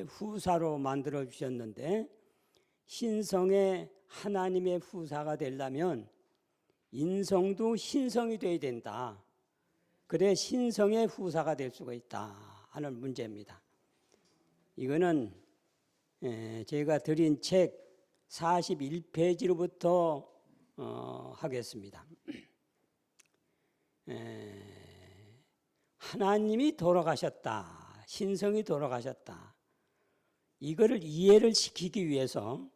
하나님의 후사로 만들어 주셨는데, 신성의 하나님의 후사가 되려면 인성도 신성이 되어야 된다. 그래 신성의 후사가 될 수가 있다 하는 문제입니다. 이거는 제가 드린 책 41페이지로부터 하겠습니다. 하나님이 돌아가셨다. 신성이 돌아가셨다. 이거를 이해를 시키기 위해서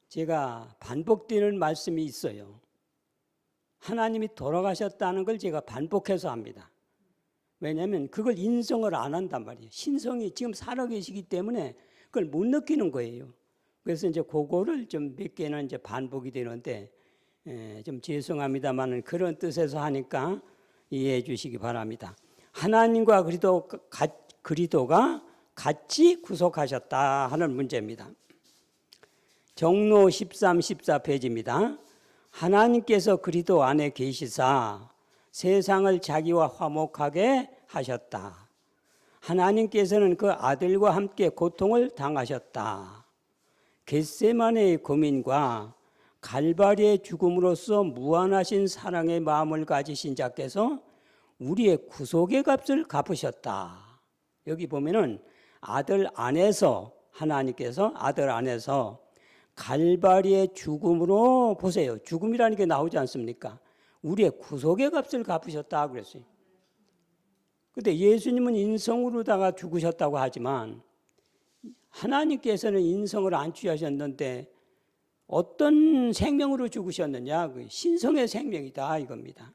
제가 반복되는 말씀이 있어요. 하나님이 돌아가셨다는 걸 제가 반복해서 합니다. 왜냐하면 그걸 인정을 안 한단 말이에요. 신성이 지금 살아계시기 때문에 그걸 못 느끼는 거예요. 그래서 이제 그거를 좀 몇 개는 이제 반복이 되는데 좀 죄송합니다만은 그런 뜻에서 하니까 이해해 주시기 바랍니다. 하나님과 그리스도가 같이 구속하셨다 하는 문제입니다. 정로 13, 14페이지입니다. 하나님께서 그리스도 안에 계시사 세상을 자기와 화목하게 하셨다. 하나님께서는 그 아들과 함께 고통을 당하셨다. 겟세마네의 고민과 갈바리의 죽음으로써 무한하신 사랑의 마음을 가지신 자께서 우리의 구속의 값을 갚으셨다. 여기 보면은 아들 안에서 하나님께서 아들 안에서 갈바리의 죽음으로 보세요. 죽음이라는 게 나오지 않습니까? 우리의 구속의 값을 갚으셨다 그랬어요. 그런데 예수님은 인성으로다가 죽으셨다고 하지만 하나님께서는 인성을 안 취하셨는데 어떤 생명으로 죽으셨느냐? 신성의 생명이다 이겁니다.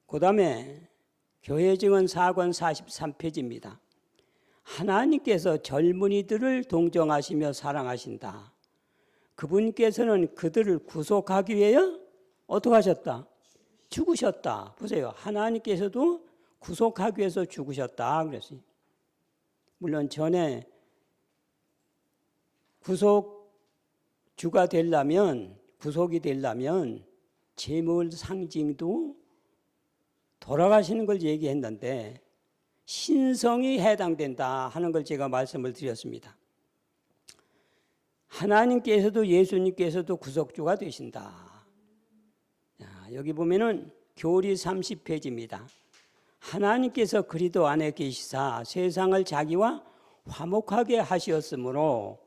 그 다음에 교회증언 4권 43페이지입니다. 하나님께서 젊은이들을 동정하시며 사랑하신다. 그분께서는 그들을 구속하기 위하여 어떻게 하셨다? 죽으셨다. 보세요. 하나님께서도 구속하기 위해서 죽으셨다 그랬어요. 물론 전에 구속주가 되려면, 구속이 되려면 재물 상징도 돌아가시는 걸 얘기했는데 신성이 해당된다 하는 걸 제가 말씀을 드렸습니다. 하나님께서도 예수님께서도 구속주가 되신다. 여기 보면은 교리 30페이지입니다. 하나님께서 그리스도 안에 계시사 세상을 자기와 화목하게 하시었으므로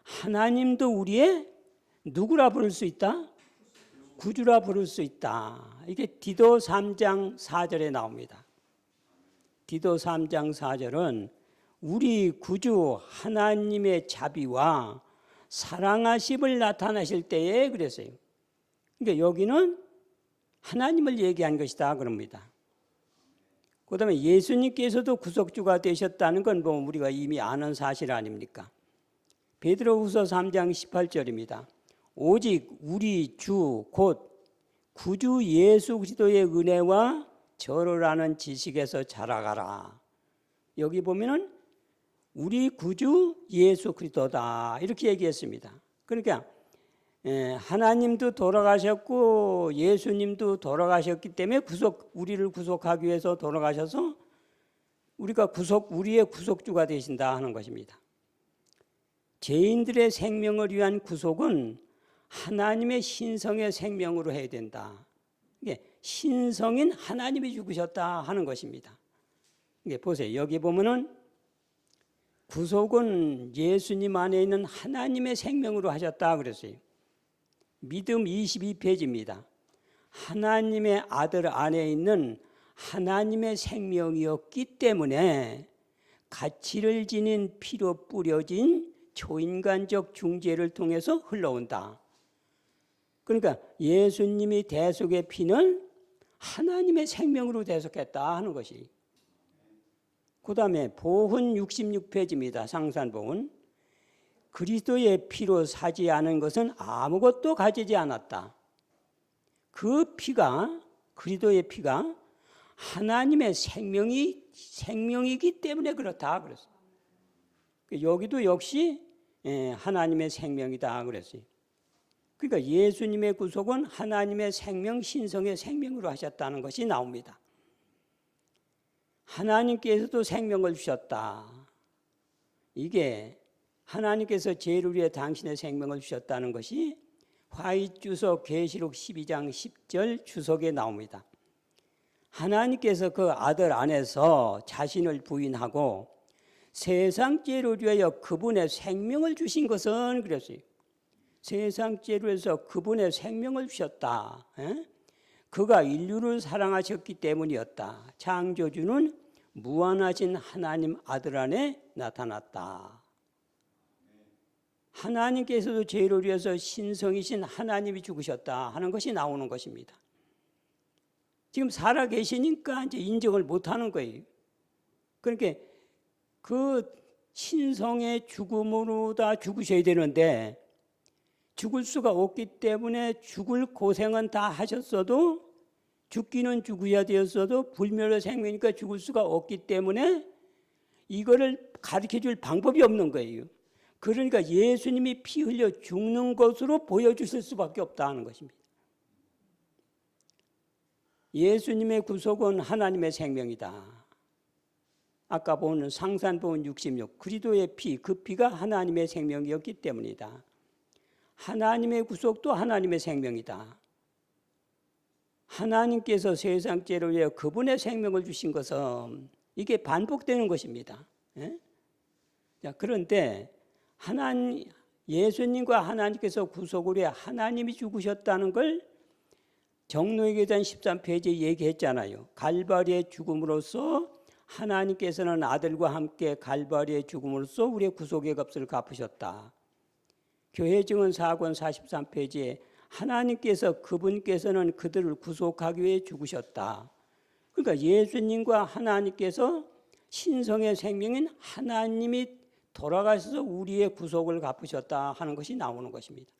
하나님도 우리의 누구라 부를 수 있다? 구주라 부를 수 있다. 이게 디도 3장 4절에 나옵니다. 디도 3장 4절은 우리 구주 하나님의 자비와 사랑하심을 나타내실 때에 그랬어요. 그러니까 여기는 하나님을 얘기한 것이다 그럽니다. 그 다음에 예수님께서도 구속주가 되셨다는 건 뭐 우리가 이미 아는 사실 아닙니까? 베드로후서 3장 18절입니다. 오직 우리 주 곧 구주 예수 그리스도의 은혜와 저를 아는 지식에서 자라가라. 여기 보면은 우리 구주 예수 그리스도다 이렇게 얘기했습니다. 그러니까 하나님도 돌아가셨고 예수님도 돌아가셨기 때문에 우리를 구속하기 위해서 돌아가셔서 우리의 구속주가 되신다 하는 것입니다. 죄인들의 생명을 위한 구속은 하나님의 신성의 생명으로 해야 된다. 이게 신성인 하나님이 죽으셨다 하는 것입니다. 이게 보세요. 여기 보면은 구속은 예수님 안에 있는 하나님의 생명으로 하셨다 그랬어요. 믿음 22페이지입니다. 하나님의 아들 안에 있는 하나님의 생명이었기 때문에 가치를 지닌 피로 뿌려진 초인간적 중재를 통해서 흘러온다. 그러니까 예수님이 대속의 피는 하나님의 생명으로 대속했다 하는 것이. 그 다음에 보훈 66페이지입니다. 상산보훈. 그리스도의 피로 사지 않은 것은 아무것도 가지지 않았다. 그 피가, 그리스도의 피가 하나님의 생명이기 때문에 그렇다 그랬어요. 여기도 역시 하나님의 생명이다 그랬어요. 그러니까 예수님의 구속은 하나님의 생명, 신성의 생명으로 하셨다는 것이 나옵니다. 하나님께서도 생명을 주셨다. 이게 하나님께서 죄를 위해 당신의 생명을 주셨다는 것이 화이트주석 계시록 12장 10절 주석에 나옵니다. 하나님께서 그 아들 안에서 자신을 부인하고 세상 죄를 위하여 그분의 생명을 주신 것은 그랬어요. 세상 죄를 위해서 그분의 생명을 주셨다. 그가 인류를 사랑하셨기 때문이었다. 창조주는 무한하신 하나님 아들 안에 나타났다. 하나님께서도 죄를 위해서 신성이신 하나님이 죽으셨다 하는 것이 나오는 것입니다. 지금 살아 계시니까 이제 인정을 못 하는 거예요. 그러니까 그 신성의 죽음으로 다 죽으셔야 되는데 죽을 수가 없기 때문에 죽을 고생은 다 하셨어도 죽기는 죽어야 되었어도 불멸의 생명이니까 죽을 수가 없기 때문에 이거를 가르쳐줄 방법이 없는 거예요. 그러니까 예수님이 피 흘려 죽는 것으로 보여주실 수밖에 없다 하는 것입니다. 예수님의 구속은 하나님의 생명이다. 아까 본 상산복음 66 그리스도의 피, 그 피가 하나님의 생명이었기 때문이다. 하나님의 구속도 하나님의 생명이다. 하나님께서 세상 죄를 위해 그분의 생명을 주신 것은 이게 반복되는 것입니다. 자, 그런데 예수님과 하나님께서 구속을 위해 하나님이 죽으셨다는 걸 정로의계단 13페이지에 얘기했잖아요. 갈바리의 죽음으로써 하나님께서는 아들과 함께 갈바리의 죽음으로써 우리의 구속의 값을 갚으셨다. 교회 증언 4권 43페이지에 하나님께서 그분께서는 그들을 구속하기 위해 죽으셨다. 그러니까 예수님과 하나님께서 신성의 생명인 하나님이 돌아가셔서 우리의 구속을 갚으셨다 하는 것이 나오는 것입니다.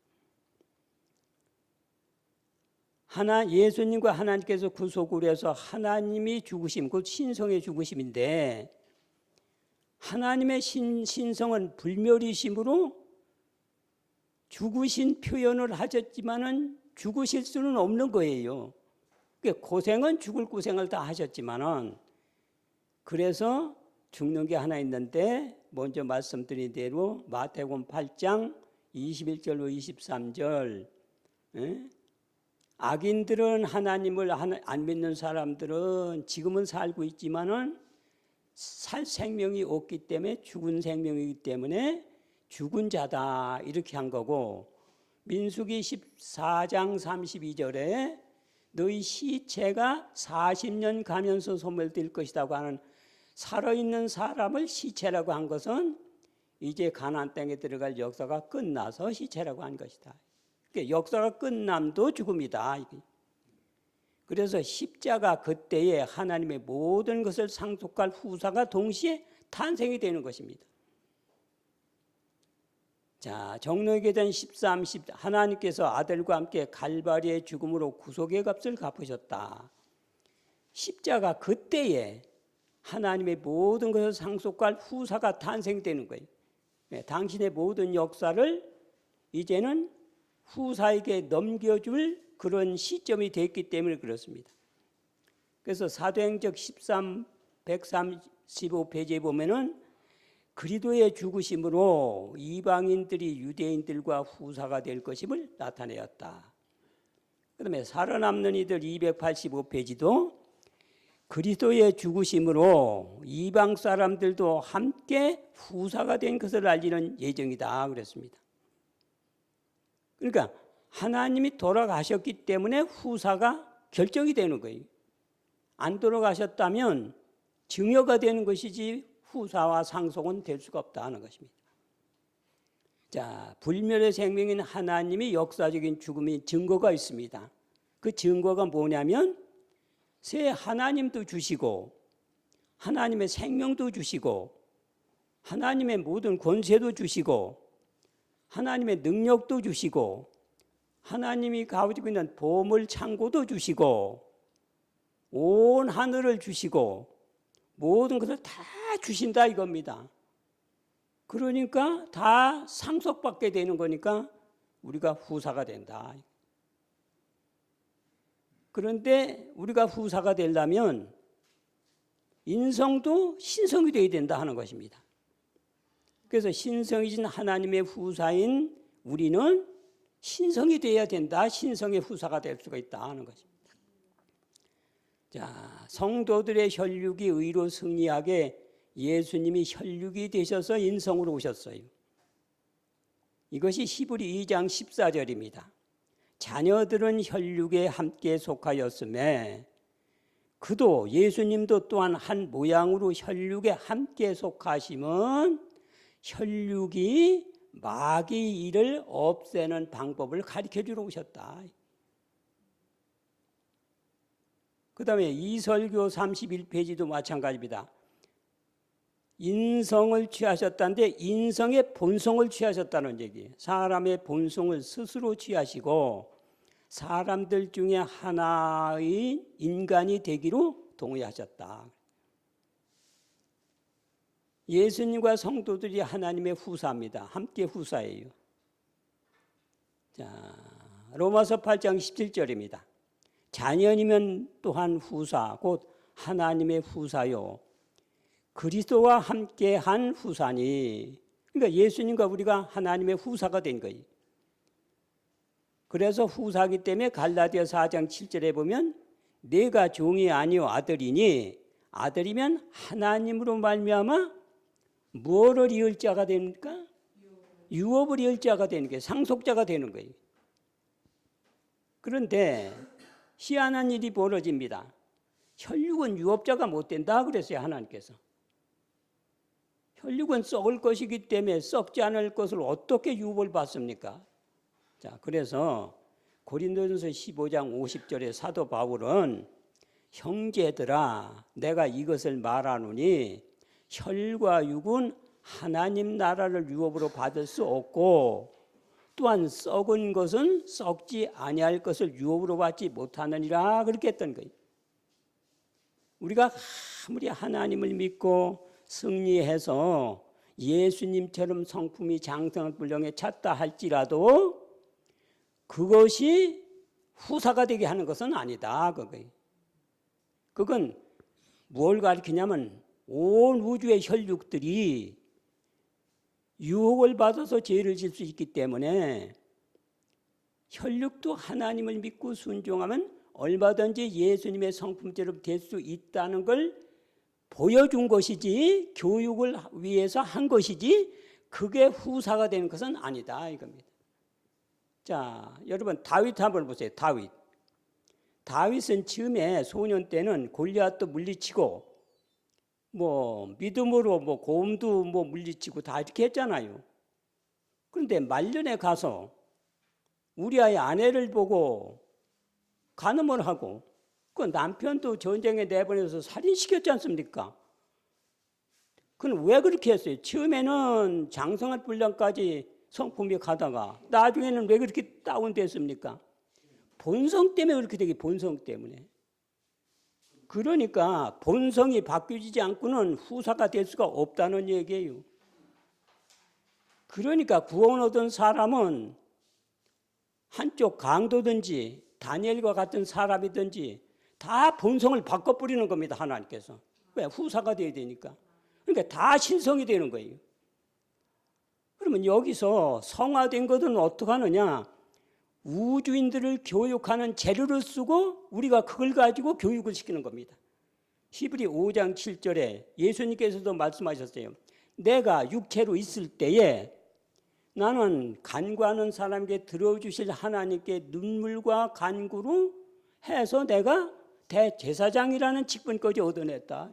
예수님과 하나님께서 구속을 해서 하나님이 죽으심, 곧 신성의 죽으심인데 하나님의 신성은 불멸이심으로 죽으신 표현을 하셨지만은 죽으실 수는 없는 거예요. 고생은 죽을 고생을 다 하셨지만은 그래서 죽는 게 하나 있는데 먼저 말씀드린 대로 마태복음 8장 21절로 23절 악인들은 하나님을 안 믿는 사람들은 지금은 살고 있지만은 살 생명이 없기 때문에 죽은 생명이기 때문에 죽은 자다 이렇게 한 거고 민수기 14장 32절에 너희 시체가 40년 가면서 소멸될 것이라고 하는 살아있는 사람을 시체라고 한 것은 이제 가나안 땅에 들어갈 역사가 끝나서 시체라고 한 것이다. 그러니까 역사가 끝남도 죽음이다. 그래서 십자가 그때에 하나님의 모든 것을 상속할 후사가 동시에 탄생이 되는 것입니다. 자, 정로의계단 13, 10 하나님께서 아들과 함께 갈바리의 죽음으로 구속의 값을 갚으셨다. 십자가 그때에 하나님의 모든 것을 상속할 후사가 탄생되는 거예요. 당신의 모든 역사를 이제는 후사에게 넘겨줄 그런 시점이 됐기 때문에 그렇습니다. 그래서 사도행적 13, 135페이지에 보면은 그리스도의 죽으심으로 이방인들이 유대인들과 후사가 될 것임을 나타내었다. 그다음에 살아남는 이들 285페이지도 그리스도의 죽으심으로 이방 사람들도 함께 후사가 된 것을 알리는 예정이다 그랬습니다. 그러니까 하나님이 돌아가셨기 때문에 후사가 결정이 되는 거예요. 안 돌아가셨다면 증여가 되는 것이지 후사와 상속은 될 수가 없다 하는 것입니다. 자, 불멸의 생명인 하나님이 역사적인 죽음의 증거가 있습니다. 그 증거가 뭐냐면 새 하나님도 주시고 하나님의 생명도 주시고 하나님의 모든 권세도 주시고 하나님의 능력도 주시고 하나님이 가지고 있는 보물 창고도 주시고 온 하늘을 주시고 모든 것을 다 주신다 이겁니다. 그러니까 다 상속받게 되는 거니까 우리가 후사가 된다. 그런데 우리가 후사가 되려면 인성도 신성이 되어야 된다 하는 것입니다. 그래서 신성이신 하나님의 후사인 우리는 신성이 되어야 된다. 신성의 후사가 될 수가 있다 하는 것입니다. 자, 성도들의 혈육이 의로 승리하게 예수님이 혈육이 되셔서 인성으로 오셨어요. 이것이 히브리 2장 14절입니다. 자녀들은 혈육에 함께 속하였음에 그도 예수님도 또한 한 모양으로 혈육에 함께 속하심은 혈육이 마귀 일을 없애는 방법을 가르쳐주러 오셨다. 그 다음에 이설교 31페이지도 마찬가지입니다. 인성을 취하셨다는데 인성의 본성을 취하셨다는 얘기예요. 사람의 본성을 스스로 취하시고 사람들 중에 하나의 인간이 되기로 동의하셨다. 예수님과 성도들이 하나님의 후사입니다. 함께 후사예요. 자, 로마서 8장 17절입니다. 자녀이면 또한 후사, 곧 하나님의 후사요. 그리스도와 함께한 후사니. 그러니까 예수님과 우리가 하나님의 후사가 된 거예요. 그래서 후사기 때문에 갈라디아 4장 7절에 보면 내가 종이 아니요 아들이니 아들이면 하나님으로 말미암아 무엇을 이을 자가 됩니까? 유업을 이을 자가 되는 거예요. 상속자가 되는 거예요. 그런데 희한한 일이 벌어집니다. 혈육은 유업자가 못 된다 그랬어요. 하나님께서. 혈육은 썩을 것이기 때문에 썩지 않을 것을 어떻게 유업을 받습니까? 자, 그래서 고린도전서 15장 50절에 사도 바울은 형제들아 내가 이것을 말하노니 혈과 육은 하나님 나라를 유업으로 받을 수 없고 또한 썩은 것은 썩지 아니할 것을 유업으로 받지 못하느니라 그렇게 했던 거예요. 우리가 아무리 하나님을 믿고 승리해서 예수님처럼 성품이 장성한 분량에 찼다 할지라도 그것이 후사가 되게 하는 것은 아니다. 그건 뭘 가리키냐면 온 우주의 혈육들이 유혹을 받아서 죄를 질 수 있기 때문에 혈육도 하나님을 믿고 순종하면 얼마든지 예수님의 성품처럼 될 수 있다는 걸 보여준 것이지 교육을 위해서 한 것이지 그게 후사가 되는 것은 아니다 이겁니다. 자, 여러분 다윗 한번 보세요. 다윗은 처음에 소년 때는 골리앗도 물리치고 믿음으로 고음도 물리치고 다 이렇게 했잖아요. 그런데 말년에 가서 우리아의 아내를 보고 간음을 하고 그 남편도 전쟁에 내보내서 살인시켰지 않습니까? 그건 왜 그렇게 했어요? 처음에는 장성한 분량까지 성품이 가다가 나중에는 왜 그렇게 다운됐습니까? 본성 때문에 그렇게 되게 본성 때문에. 그러니까 본성이 바뀌지 않고는 후사가 될 수가 없다는 얘기예요. 그러니까 구원 얻은 사람은 한쪽 강도든지 다니엘과 같은 사람이든지 다 본성을 바꿔버리는 겁니다. 하나님께서. 왜? 후사가 돼야 되니까. 그러니까 다 신성이 되는 거예요. 그러면 여기서 성화된 것은 어떻게 하느냐? 우주인들을 교육하는 재료를 쓰고 우리가 그걸 가지고 교육을 시키는 겁니다. 히브리 5장 7절에 예수님께서도 말씀하셨어요. 내가 육체로 있을 때에 나는 간구하는 사람에게 들어주실 하나님께 눈물과 간구로 해서 내가 대제사장이라는 직분까지 얻어냈다.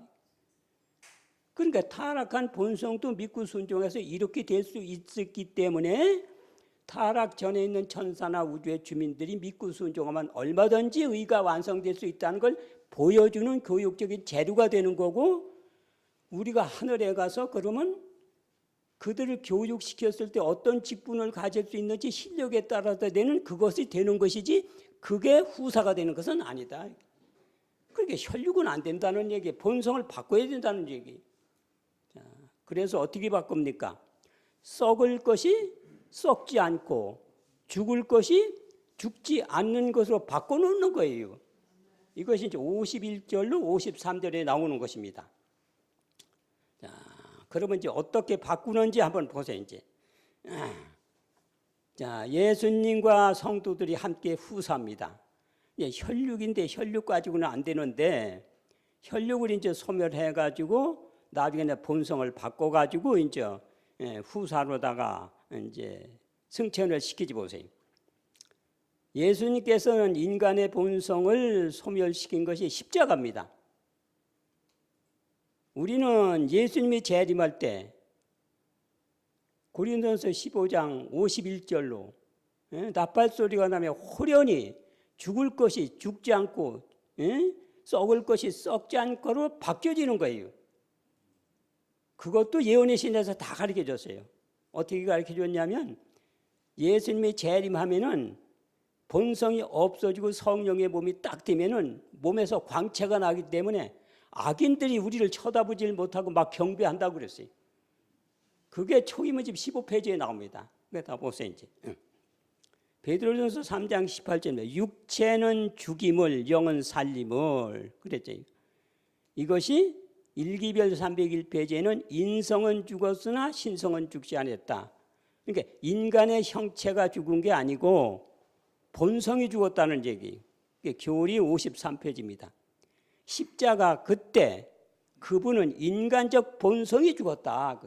그러니까 타락한 본성도 믿고 순종해서 이렇게 될 수 있었기 때문에 타락 전에 있는 천사나 우주의 주민들이 믿고 순종하면 얼마든지 의가 완성될 수 있다는 걸 보여주는 교육적인 재료가 되는 거고 우리가 하늘에 가서 그러면 그들을 교육시켰을 때 어떤 직분을 가질 수 있는지 실력에 따라서 되는 그것이 되는 것이지 그게 후사가 되는 것은 아니다. 그러니까 혈육은 안 된다는 얘기, 본성을 바꿔야 된다는 얘기. 자, 그래서 어떻게 바꿉니까? 썩을 것이 썩지 않고 죽을 것이 죽지 않는 것으로 바꿔놓는 거예요. 이것이 이제 51절로 53절에 나오는 것입니다. 자, 그러면 이제 어떻게 바꾸는지 한번 보세요. 이제 자, 예수님과 성도들이 함께 후사입니다. 혈육인데 혈육 가지고는 안 되는데 혈육을 이제 소멸해 가지고 나중에 본성을 바꿔 가지고 이제 후사로다가 이제 승천을 시키지 보세요. 예수님께서는 인간의 본성을 소멸시킨 것이 십자가입니다. 우리는 예수님이 재림할 때 고린도전서 15장 51절로 나팔 소리가 나면 호련히 죽을 것이 죽지 않고 썩을 것이 썩지 않고로 바뀌어지는 거예요. 그것도 예언의 신에서 다 가르쳐 줬어요. 어떻게 가르쳐 줬냐면 예수님이 재림하면은 본성이 없어지고 성령의 몸이 딱 되면은 몸에서 광채가 나기 때문에 악인들이 우리를 쳐다보질 못하고 막 경배한다고 그랬어요. 그게 초임의집 15페이지에 나옵니다. 그게 다 보세요 이제. 베드로전서 3장 18절에 육체는 죽임을 영은 살림을 그랬죠. 이것이 일기별 301페이지에는 인성은 죽었으나 신성은 죽지 않았다. 그러니까 인간의 형체가 죽은 게 아니고 본성이 죽었다는 얘기. 교리 53페이지입니다. 십자가 그때 그분은 인간적 본성이 죽었다.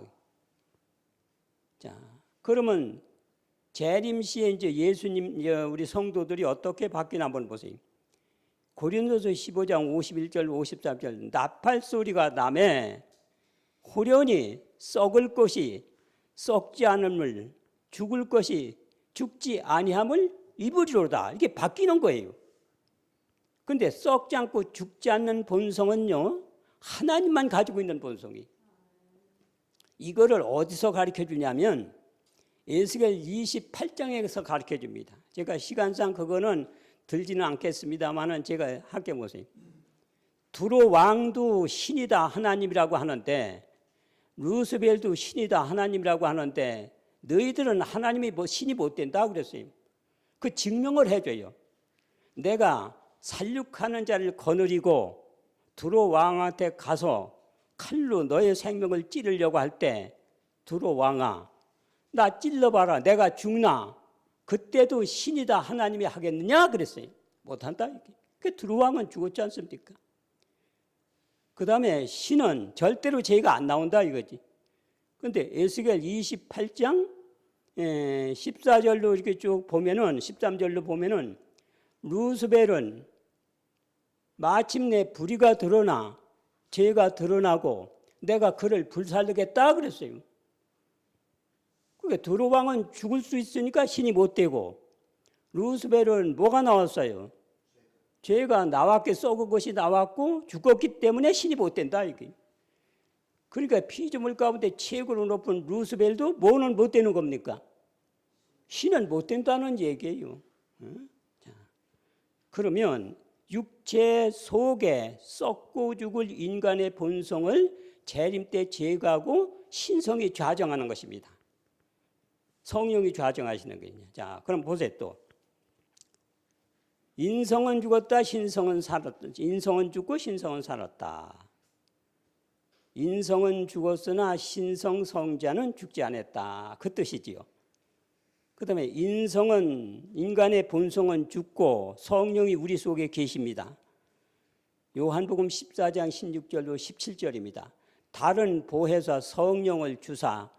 자, 그러면 재림 시에 이제 예수님 우리 성도들이 어떻게 바뀌나 한번 보세요. 고린도서 15장 51절 53절 나팔 소리가 나매 호련히 썩을 것이 썩지 않음을 죽을 것이 죽지 아니함을 입으리로다. 이게 바뀌는 거예요. 근데 썩지 않고 죽지 않는 본성은요, 하나님만 가지고 있는 본성이. 이거를 어디서 가르쳐 주냐면 에스겔 28장에서 가르쳐 줍니다. 제가 시간상 그거는 들지는 않겠습니다만은 제가 할게 보세요. 두로 왕도 신이다 하나님이라고 하는데 루스벨도 신이다 하나님이라고 하는데 너희들은 하나님이 뭐 신이 못 된다 그랬어요. 그 증명을 해줘요. 내가 살육하는 자를 거느리고 두로 왕한테 가서 칼로 너의 생명을 찌르려고 할 때 두로 왕아 나 찔러봐라 내가 죽나 그때도 신이다 하나님이 하겠느냐 그랬어요. 못한다. 그 두로 왕은 죽었지 않습니까? 그 다음에 신은 절대로 죄가 안 나온다 이거지. 그런데 에스겔 28장 14절로 이렇게 쭉 보면은 13절로 보면은 루스벨은 마침내 불의가 드러나 죄가 드러나고 내가 그를 불살르겠다 그랬어요. 그러니까 두로 왕은 죽을 수 있으니까 신이 못 되고 루스벨은 뭐가 나왔어요? 죄가 나왔게 썩은 것이 나왔고 죽었기 때문에 신이 못 된다 이게. 그러니까 피조물 가운데 최고로 높은 루스벨도 뭐는 못 되는 겁니까? 신은 못 된다는 얘기예요. 자, 그러면 육체 속에 썩고 죽을 인간의 본성을 재림 때 제거하고 신성이 좌정하는 것입니다. 성령이 좌정하시는 거예요. 자, 그럼 보세요 또. 인성은 죽었다, 신성은 살았다. 인성은 죽고 신성은 살았다. 인성은 죽었으나 신성 성자는 죽지 않았다. 그 뜻이지요. 그 다음에 인성은 인간의 본성은 죽고 성령이 우리 속에 계십니다. 요한복음 14장 16절로 17절입니다. 다른 보혜사 성령을 주사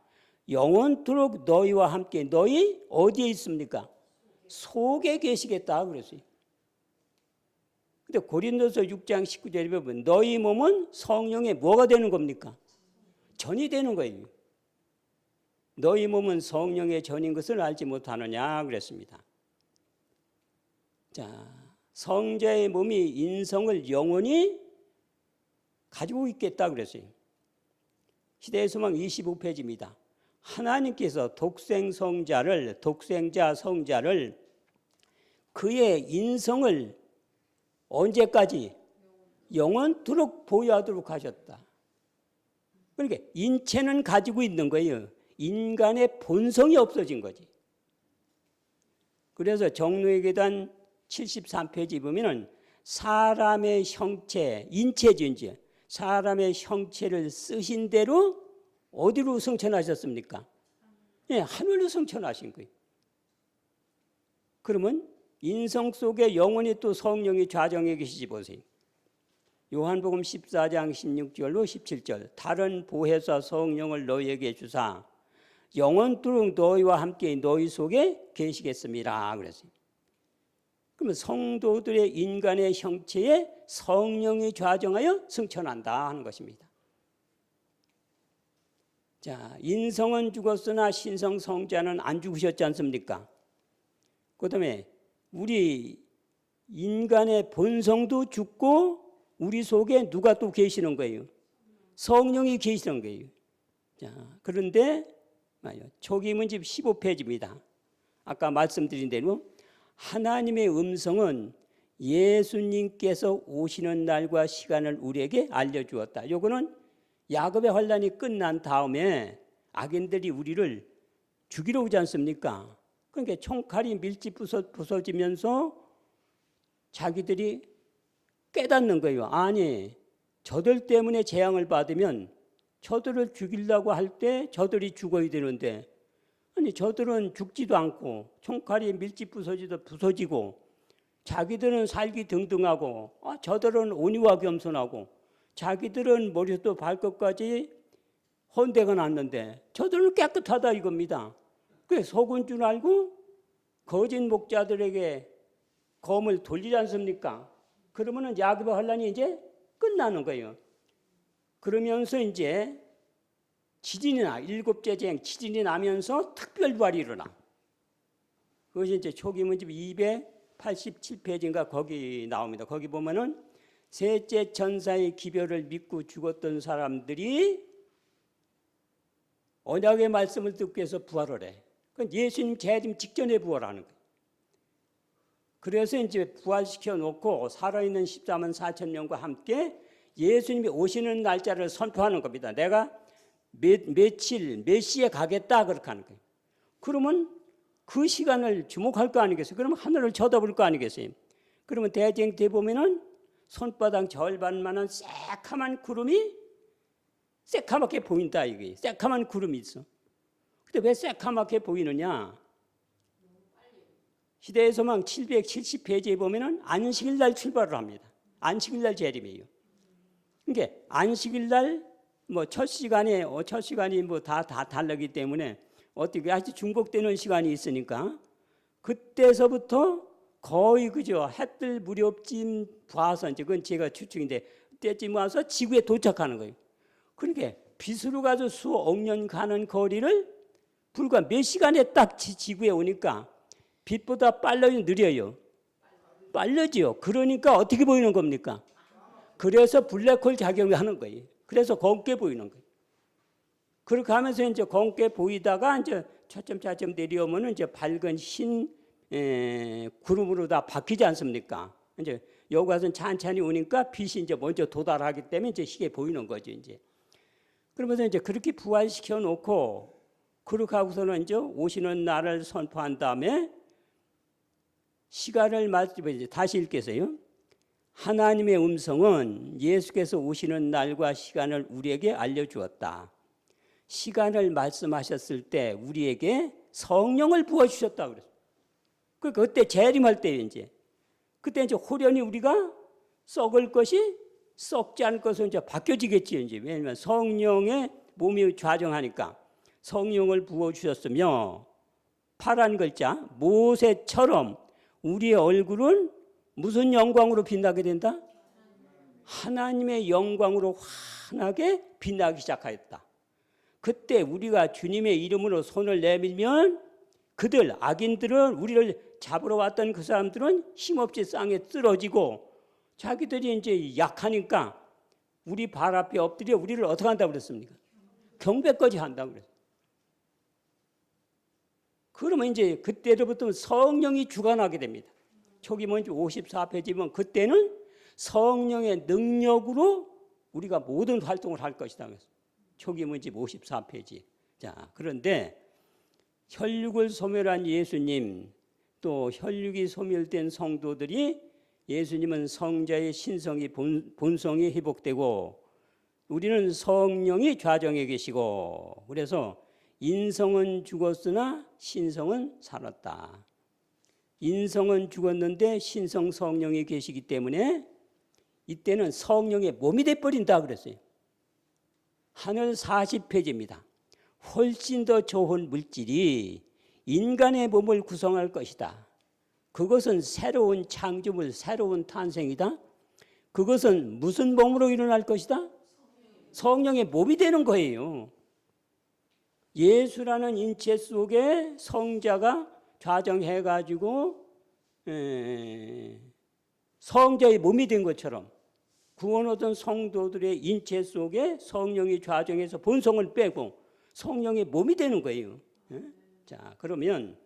영원토록 너희와 함께 너희 어디에 있습니까? 속에 계시겠다 그랬어요. 근데 고린도서 6장 19절에 보면 너희 몸은 성령의 뭐가 되는 겁니까? 전이 되는 거예요. 너희 몸은 성령의 전인 것을 알지 못하느냐 그랬습니다. 자, 성자의 몸이 인성을 영원히 가지고 있겠다 그랬어요. 시대의 소망 25페이지입니다. 하나님께서 독생자 성자를 그의 인성을 언제까지? 영원토록 보유하도록 하셨다. 그러니까 인체는 가지고 있는 거예요. 인간의 본성이 없어진 거지. 그래서 정로의 계단 73페이지 보면은 사람의 형체, 인체죠 이제. 사람의 형체를 쓰신 대로 어디로 승천하셨습니까? 예, 하늘로 승천하신 거예요. 그러면 인성 속에 영원히 또 성령이 좌정해 계시지 보세요. 요한복음 14장 16절로 17절. 다른 보혜사 성령을 너희에게 주사 영원토록 너희와 함께 너희 속에 계시겠습니다. 그랬어요. 그러면 성도들의 인간의 형체에 성령이 좌정하여 승천한다 하는 것입니다. 자, 인성은 죽었으나 신성 성자는 안 죽으셨지 않습니까? 그 다음에 우리 인간의 본성도 죽고 우리 속에 누가 또 계시는 거예요? 성령이 계시는 거예요. 자, 그런데 초기 문집 15페이지입니다. 아까 말씀드린 대로 하나님의 음성은 예수님께서 오시는 날과 시간을 우리에게 알려주었다. 요거는 야곱의 환란이 끝난 다음에 악인들이 우리를 죽이러 오지 않습니까? 그러니까 총칼이 밀집 부서지면서 자기들이 깨닫는 거예요. 아니, 저들 때문에 재앙을 받으면 저들을 죽이려고 할 때 저들이 죽어야 되는데, 아니 저들은 죽지도 않고 총칼이 밀집 부서지고 자기들은 살기 등등하고, 저들은 온유와 겸손하고 자기들은 머리부터 발끝까지 헌대가 났는데 저들은 깨끗하다 이겁니다. 그래서 속은 줄 알고 거짓 목자들에게 검을 돌리지 않습니까? 그러면은 야곱의 환란이 이제 끝나는 거예요. 그러면서 이제 일곱째 재앙 지진이 나면서 특별부활이 일어나. 그것이 이제 초기 문집 287페이지인가 거기 나옵니다. 거기 보면은 셋째 천사의 기별을 믿고 죽었던 사람들이 언약의 말씀을 듣기 위해서 부활을 해. 그건 예수님 재림 직전에 부활하는 거예요. 그래서 이제 부활시켜 놓고 살아있는 14만 4천 명과 함께 예수님이 오시는 날짜를 선포하는 겁니다. 내가 며칠, 몇 시에 가겠다 그렇게 하는 거예요. 그러면 그 시간을 주목할 거 아니겠어요? 그러면 하늘을 쳐다볼 거 아니겠어요? 그러면 대쟁 때 보면은 손바닥 절반만한 새카만 구름이 새카맣게 보인다 이게. 새카만 구름이 있어. 근데 왜 새카맣게 보이느냐? 시대에서망 770페이지에 보면은 안식일 날 출발을 합니다. 안식일 날 재림이에요. 그러니까 안식일 날 뭐 첫 시간이 뭐 다 다르기 때문에 어떻게 아주 중복되는 시간이 있으니까 그때서부터 거의 그저 해뜰 무렵쯤 봐서 이제 그건 제가 추측인데 그때쯤 와서 지구에 도착하는 거예요. 그러니까 빛으로 가서 수억 년 가는 거리를 불과 몇 시간에 딱 지구에 오니까 빛보다 빨라요, 느려요? 빠르죠. 그러니까 어떻게 보이는 겁니까? 그래서 블랙홀 작용을 하는 거예요. 그래서 검게 보이는 거예요. 그렇게 하면서 이제 검게 보이다가 이제 차츰 내려오면은 이제 밝은 흰 구름으로 다 바뀌지 않습니까? 이제 여기 와서 천천히 오니까 빛이 이제 먼저 도달하기 때문에 이제 희게 보이는 거죠, 이제. 그러면서 이제 그렇게 부활시켜 놓고 그렇게 하고서는 이제 오시는 날을 선포한 다음에 시간을 이제 다시 읽겠어요. 하나님의 음성은 예수께서 오시는 날과 시간을 우리에게 알려주었다. 시간을 말씀하셨을 때 우리에게 성령을 부어주셨다 그랬어요. 그때 재림할 때 이제 그때 이제 호련히 우리가 썩을 것이 썩지 않을 것으로 이제 바뀌어지겠지 이제. 왜냐하면 성령의 몸이 좌정하니까 성령을 부어주셨으며 파란 글자 모세처럼 우리의 얼굴은 무슨 영광으로 빛나게 된다? 하나님의 영광으로 환하게 빛나기 시작하였다. 그때 우리가 주님의 이름으로 손을 내밀면 그들 악인들은 우리를 잡으러 왔던 그 사람들은 힘없이 땅에 쓰러지고 자기들이 이제 약하니까 우리 발 앞에 엎드려 우리를 어떻게 한다고 그랬습니까? 경배까지 한다고 그랬어요. 그러면 이제 그때로부터 성령이 주관하게 됩니다. 초기 먼저 54페이지면 그때는 성령의 능력으로 우리가 모든 활동을 할 것이다. 초기 먼저 54페이지. 자, 그런데 혈육을 소멸한 예수님 또 혈육이 소멸된 성도들이 예수님은 성자의 신성이 본성이 회복되고 우리는 성령이 좌정해 계시고, 그래서 인성은 죽었으나 신성은 살았다. 인성은 죽었는데 신성 성령이 계시기 때문에 이때는 성령의 몸이 돼버린다 그랬어요. 하늘 40페이지입니다. 훨씬 더 좋은 물질이 인간의 몸을 구성할 것이다. 그것은 새로운 창조물, 새로운 탄생이다. 그것은 무슨 몸으로 일어날 것이다? 성령의 몸이 되는 거예요. 예수라는 인체 속에 성자가 좌정해가지고 성자의 몸이 된 것처럼 구원 얻은 성도들의 인체 속에 성령이 좌정해서 본성을 빼고 성령의 몸이 되는 거예요. 자, 그러면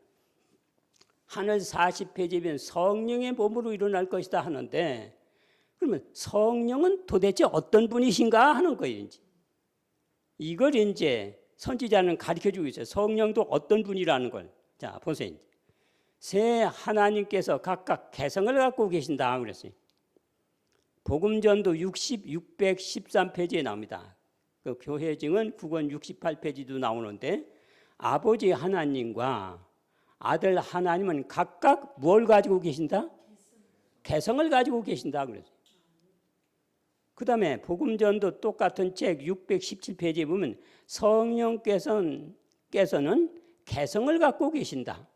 하늘 40페이지면 성령의 몸으로 일어날 것이다 하는데, 그러면 성령은 도대체 어떤 분이신가 하는 거예요. 이걸 이제 선지자는 가르쳐주고 있어요. 성령도 어떤 분이라는 걸. 자, 보세요. 세 하나님께서 각각 개성을 갖고 계신다 그랬어요. 복음전도 613페이지에 나옵니다. 그 교회증은 9권 68페이지도 나오는데, 아버지 하나님과 아들 하나님은 각각 뭘 가지고 계신다? 개성을 가지고 계신다 그랬어요. 그 다음에 복음전도 똑같은 책 617페이지에 보면 성령께서는 개성을 갖고 계신다.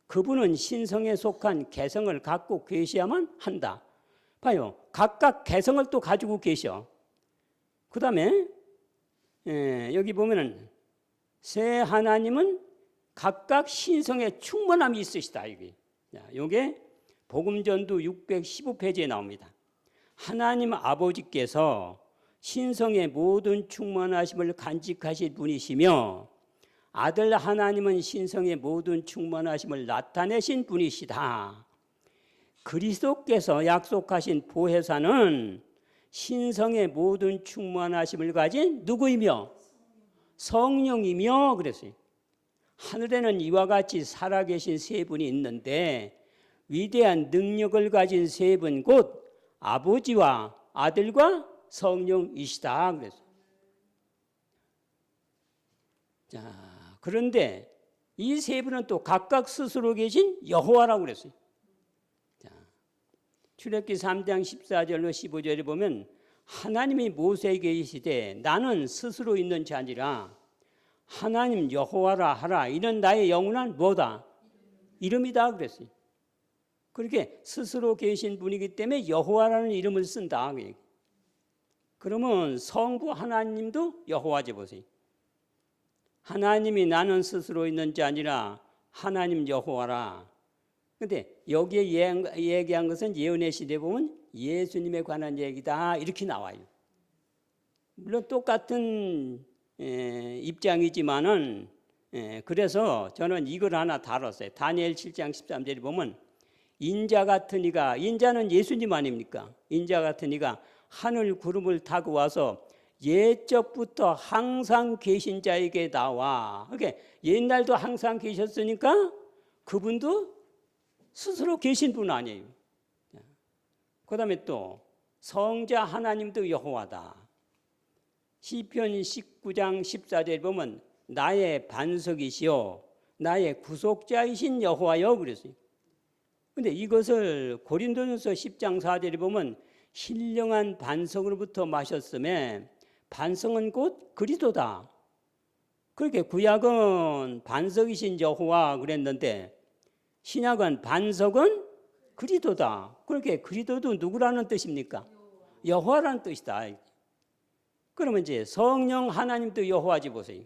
그분은 신성에 속한 개성을 갖고 계셔야만 한다. 봐요. 각각 개성을 또 가지고 계셔. 그 다음에 여기 보면은 세 하나님은 각각 신성의 충만함이 있으시다. 이게 복음전도 615페이지에 나옵니다. 하나님 아버지께서 신성의 모든 충만하심을 간직하실 분이시며 아들 하나님은 신성의 모든 충만하심을 나타내신 분이시다. 그리스도께서 약속하신 보혜사는 신성의 모든 충만하심을 가진 누구이며 성령이며 그랬어요. 하늘에는 이와 같이 살아계신 세 분이 있는데 위대한 능력을 가진 세 분 곧 아버지와 아들과 성령이시다 그랬어요. 자, 그런데 이 세 분은 또 각각 스스로 계신 여호와라고 그랬어요. 자, 출애굽기 3장 14절로 15절에 보면 하나님이 모세에게 이르시되 나는 스스로 있는 자니라 하나님 여호와라 하라. 이는 나의 영원한 뭐다? 이름이다 그랬어요. 그렇게 스스로 계신 분이기 때문에 여호와라는 이름을 쓴다. 그러면 성부 하나님도 여호와지 보세요. 하나님이 나는 스스로 있는 자 아니라 하나님 여호와라. 그런데 여기에 얘기한 것은 예언의 시대에 보면 예수님에 관한 얘기다 이렇게 나와요. 물론 똑같은 입장이지만은 그래서 저는 이걸 하나 다뤘어요. 다니엘 7장 13절에 보면 인자 같은 이가, 인자는 예수님 아닙니까? 인자 같은 이가 하늘 구름을 타고 와서 옛적부터 항상 계신 자에게 나와. 그러니까 옛날도 항상 계셨으니까 그분도 스스로 계신 분 아니에요. 그 다음에 또 성자 하나님도 여호와다. 시편 19장 14절에 보면 나의 반석이시요 나의 구속자이신 여호와여 그랬어요. 근데 이것을 고린도전서 10장 4절에 보면 신령한 반석으로부터 마셨음에 반석은 곧 그리스도다. 그렇게 구약은 반석이신 여호와 그랬는데 신약은 반석은 그리스도다. 그렇게 그리스도도 누구라는 뜻입니까? 여호와라는 뜻이다. 그러면 이제 성령 하나님도 여호와지 보세요.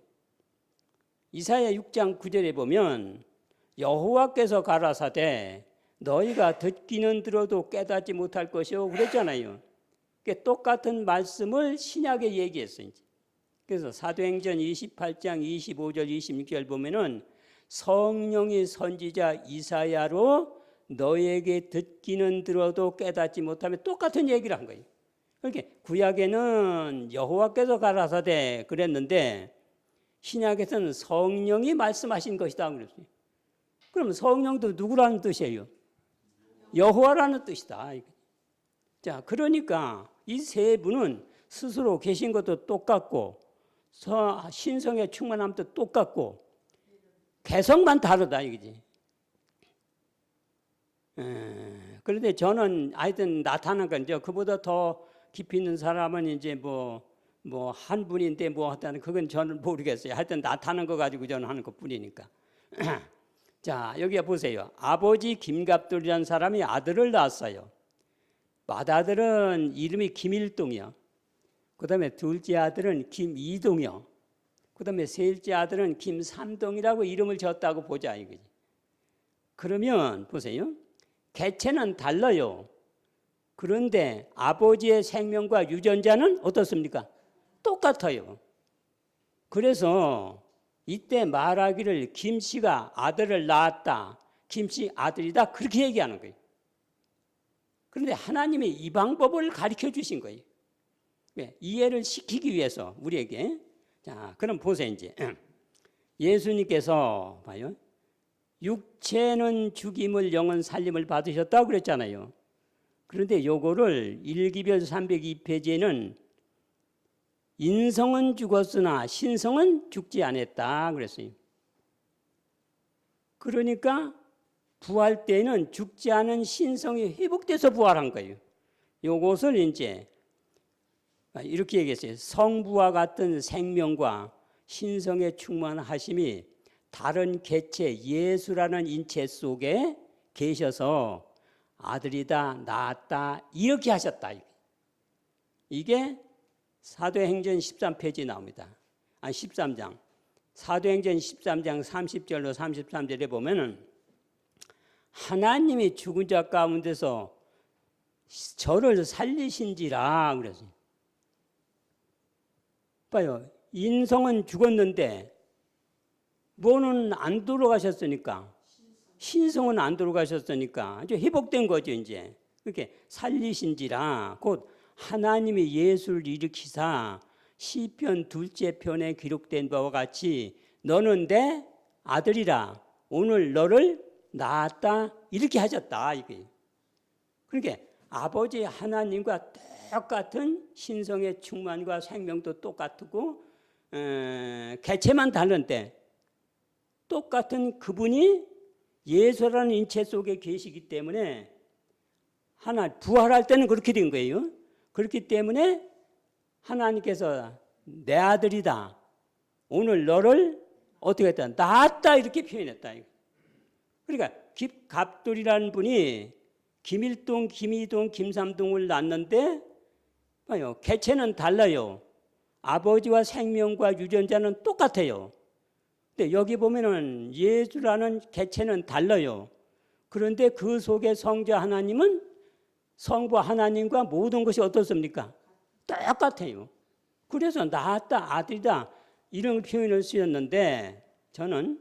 이사야 6장 9절에 보면 여호와께서 가라사대 너희가 듣기는 들어도 깨닫지 못할 것이요 그랬잖아요. 똑같은 말씀을 신약에 얘기했어요. 그래서 사도행전 28장 25절 26절 보면은 성령이 선지자 이사야로 너에게 듣기는 들어도 깨닫지 못하면 똑같은 얘기를 한 거예요. 그러니까 구약에는 여호와께서 가라사대 그랬는데 신약에서는 성령이 말씀하신 것이다 그랬어요. 그럼 성령도 누구라는 뜻이에요? 여호와라는 뜻이다. 자, 그러니까 이 세 분은 스스로 계신 것도 똑같고 신성의 충만함도 똑같고 개성만 다르다 이거지. 그런데 저는 하여튼 나타난 건 이제 그보다 더 깊이 있는 사람은 이제 뭐 한 분인데 뭐 하여튼 그건 저는 모르겠어요. 하여튼 나타난 거 가지고 저는 하는 것 뿐이니까. 자, 여기 보세요. 아버지 김갑돌이라는 사람이 아들을 낳았어요. 맏아들은 이름이 김일동이요. 그 다음에 둘째 아들은 김이동이요. 그 다음에 셋째 아들은 김삼동이라고 이름을 지었다고 보자 이거지. 그러면 보세요. 개체는 달라요. 그런데 아버지의 생명과 유전자는 어떻습니까? 똑같아요. 그래서 이때 말하기를 김씨가 아들을 낳았다. 김씨 아들이다. 그렇게 얘기하는 거예요. 그런데 하나님이 이 방법을 가르쳐 주신 거예요. 이해를 시키기 위해서 우리에게. 자, 그럼 보세요 이제. 예수님께서 봐요. 육체는 죽임을 영은 살림을 받으셨다고 그랬잖아요. 그런데 요거를 일기별 302페이지에는 인성은 죽었으나 신성은 죽지 않았다 그랬어요. 그러니까 부활 때는 죽지 않은 신성이 회복돼서 부활한 거예요. 요것을 이제 이렇게 얘기했어요. 성부와 같은 생명과 신성의 충만하심이 다른 개체 예수라는 인체 속에 계셔서 아들이다 낳았다 이렇게 하셨다. 이게 사도행전 13페이지에 나옵니다. 13장. 사도행전 13장 30절로 33절에 보면은 하나님이 죽은 자 가운데서 저를 살리신지라 그랬어요. 봐요. 인성은 죽었는데 뭐는 안 돌아가셨으니까 신성은 안 돌아가셨으니까 이제 회복된 거죠 이제. 그렇게 살리신지라 곧 하나님이 예수를 일으키사 시편 2째 편에 기록된 바와 같이 너는 내 아들이라 오늘 너를 낳았다 이렇게 하셨다 이게. 그러니까 아버지 하나님과 똑같은 신성의 충만과 생명도 똑같고 개체만 다른데 똑같은 그분이 예수라는 인체 속에 계시기 때문에 하나 부활할 때는 그렇게 된 거예요. 그렇기 때문에 하나님께서 내 아들이다. 오늘 너를 어떻게 했다? 낳았다 이렇게 표현했다. 그러니까 갑돌이라는 분이 김일동, 김이동, 김삼동을 낳았는데 봐요. 개체는 달라요. 아버지와 생명과 유전자는 똑같아요. 근데 여기 보면은 예수라는 개체는 달라요. 그런데 그 속에 성자 하나님은 성부 하나님과 모든 것이 어떻습니까? 똑같아요. 그래서 낳았다, 아들이다 이런 표현을 쓰였는데 저는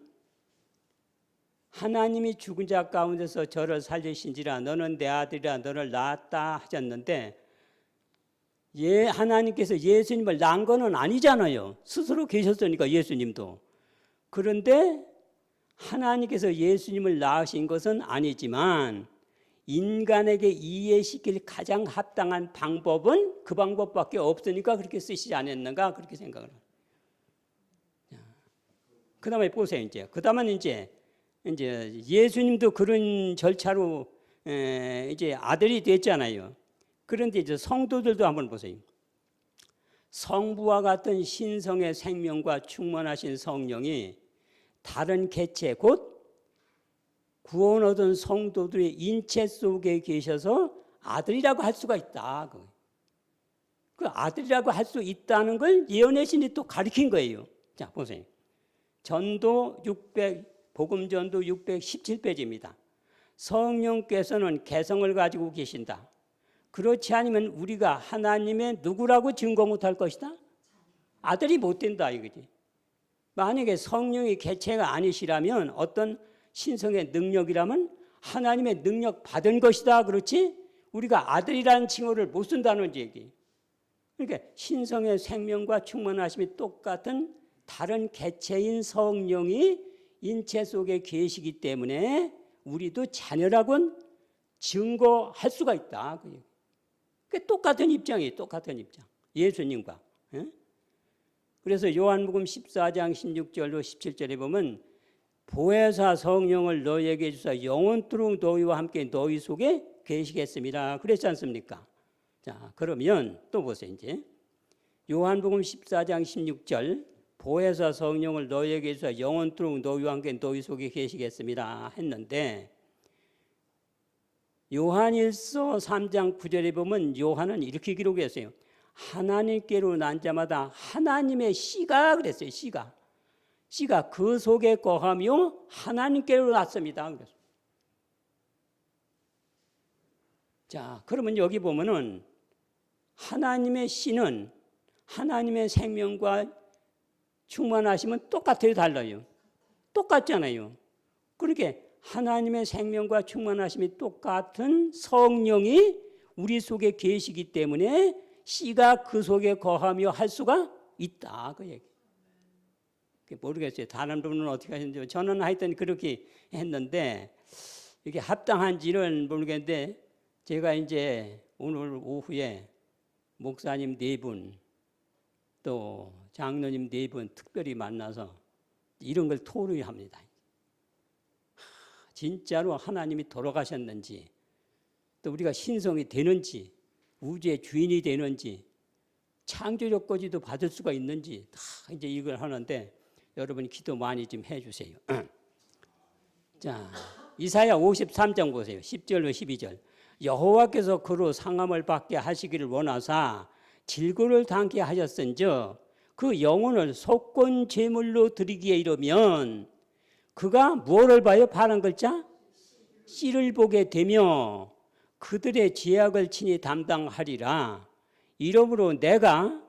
하나님이 죽은 자 가운데서 저를 살리신지라 너는 내 아들이라 너를 낳았다 하셨는데 하나님께서 예수님을 낳은 거는 아니잖아요. 스스로 계셨으니까 예수님도. 그런데 하나님께서 예수님을 낳으신 것은 아니지만 인간에게 이해시킬 가장 합당한 방법은 그 방법밖에 없으니까 그렇게 쓰시지 않았는가 그렇게 생각을 합니다. 그 다음에 보세요. 이제 그 다음은 이제 예수님도 그런 절차로 이제 아들이 됐잖아요. 그런데 이제 성도들도 한번 보세요. 성부와 같은 신성의 생명과 충만하신 성령이 다른 개체 곧 구원 얻은 성도들의 인체 속에 계셔서 아들이라고 할 수가 있다. 그 아들이라고 할 수 있다는 걸 예언의 신이 또 가르친 거예요. 자, 보세요. 복음전도 617페이지입니다. 성령께서는 개성을 가지고 계신다. 그렇지 않으면 우리가 하나님의 누구라고 증거 못할 것이다? 아들이 못 된다 이거지. 만약에 성령이 개체가 아니시라면 어떤 신성의 능력이라면 하나님의 능력 받은 것이다. 그렇지? 우리가 아들이라는 칭호를 못 쓴다는 얘기. 그러니까 신성의 생명과 충만하심이 똑같은 다른 개체인 성령이 인체 속에 계시기 때문에 우리도 자녀라고는 증거할 수가 있다. 그러니까 똑같은 입장이에요. 똑같은 입장. 예수님과. 예? 그래서 요한복음 14장 16절로 17절에 보면 보혜사 성령을 너희에게 주사 영원토록 너희와 함께 너희 속에 계시겠습니다. 그랬지 않습니까? 자, 그러면 또 보세요. 이제 요한복음 14장 16절 보혜사 성령을 너희에게 주사 영원토록 너희와 함께 너희 속에 계시겠습니다 했는데 요한일서 3장 9절에 보면 요한은 이렇게 기록했어요. 하나님께로 난 자마다 하나님의 씨가 그랬어요. 씨가 그 속에 거하며 하나님께로 났습니다. 그랬어요. 자, 그러면 여기 보면은 하나님의 씨는 하나님의 생명과 충만하시면 똑같아요, 달라요? 똑같잖아요. 그렇게 하나님의 생명과 충만하심이 똑같은 성령이 우리 속에 계시기 때문에 씨가 그 속에 거하며 할 수가 있다. 그 얘기. 모르겠어요. 다른 분은 어떻게 하시는지. 저는 하여튼 그렇게 했는데 이게 합당한지는 모르겠는데 제가 이제 오늘 오후에 목사님 4분 또 장로님 4분 특별히 만나서 이런 걸 토론합니다. 진짜로 하나님이 돌아가셨는지 또 우리가 신성이 되는지 우주의 주인이 되는지 창조적 거지도 받을 수가 있는지 다 이제 이걸 하는데 여러분이 기도 많이 좀 해주세요. 자, 이사야 53장 보세요. 10절로 12절. 여호와께서 그로 상함을 받게 하시기를 원하사 질고를 당케 하셨은즉 그 영혼을 속건 제물로 드리기에 이르면 그가 무엇을 봐요? 파란 글자? 씨를 보게 되며 그들의 죄악을 친히 담당하리라. 이러므로 내가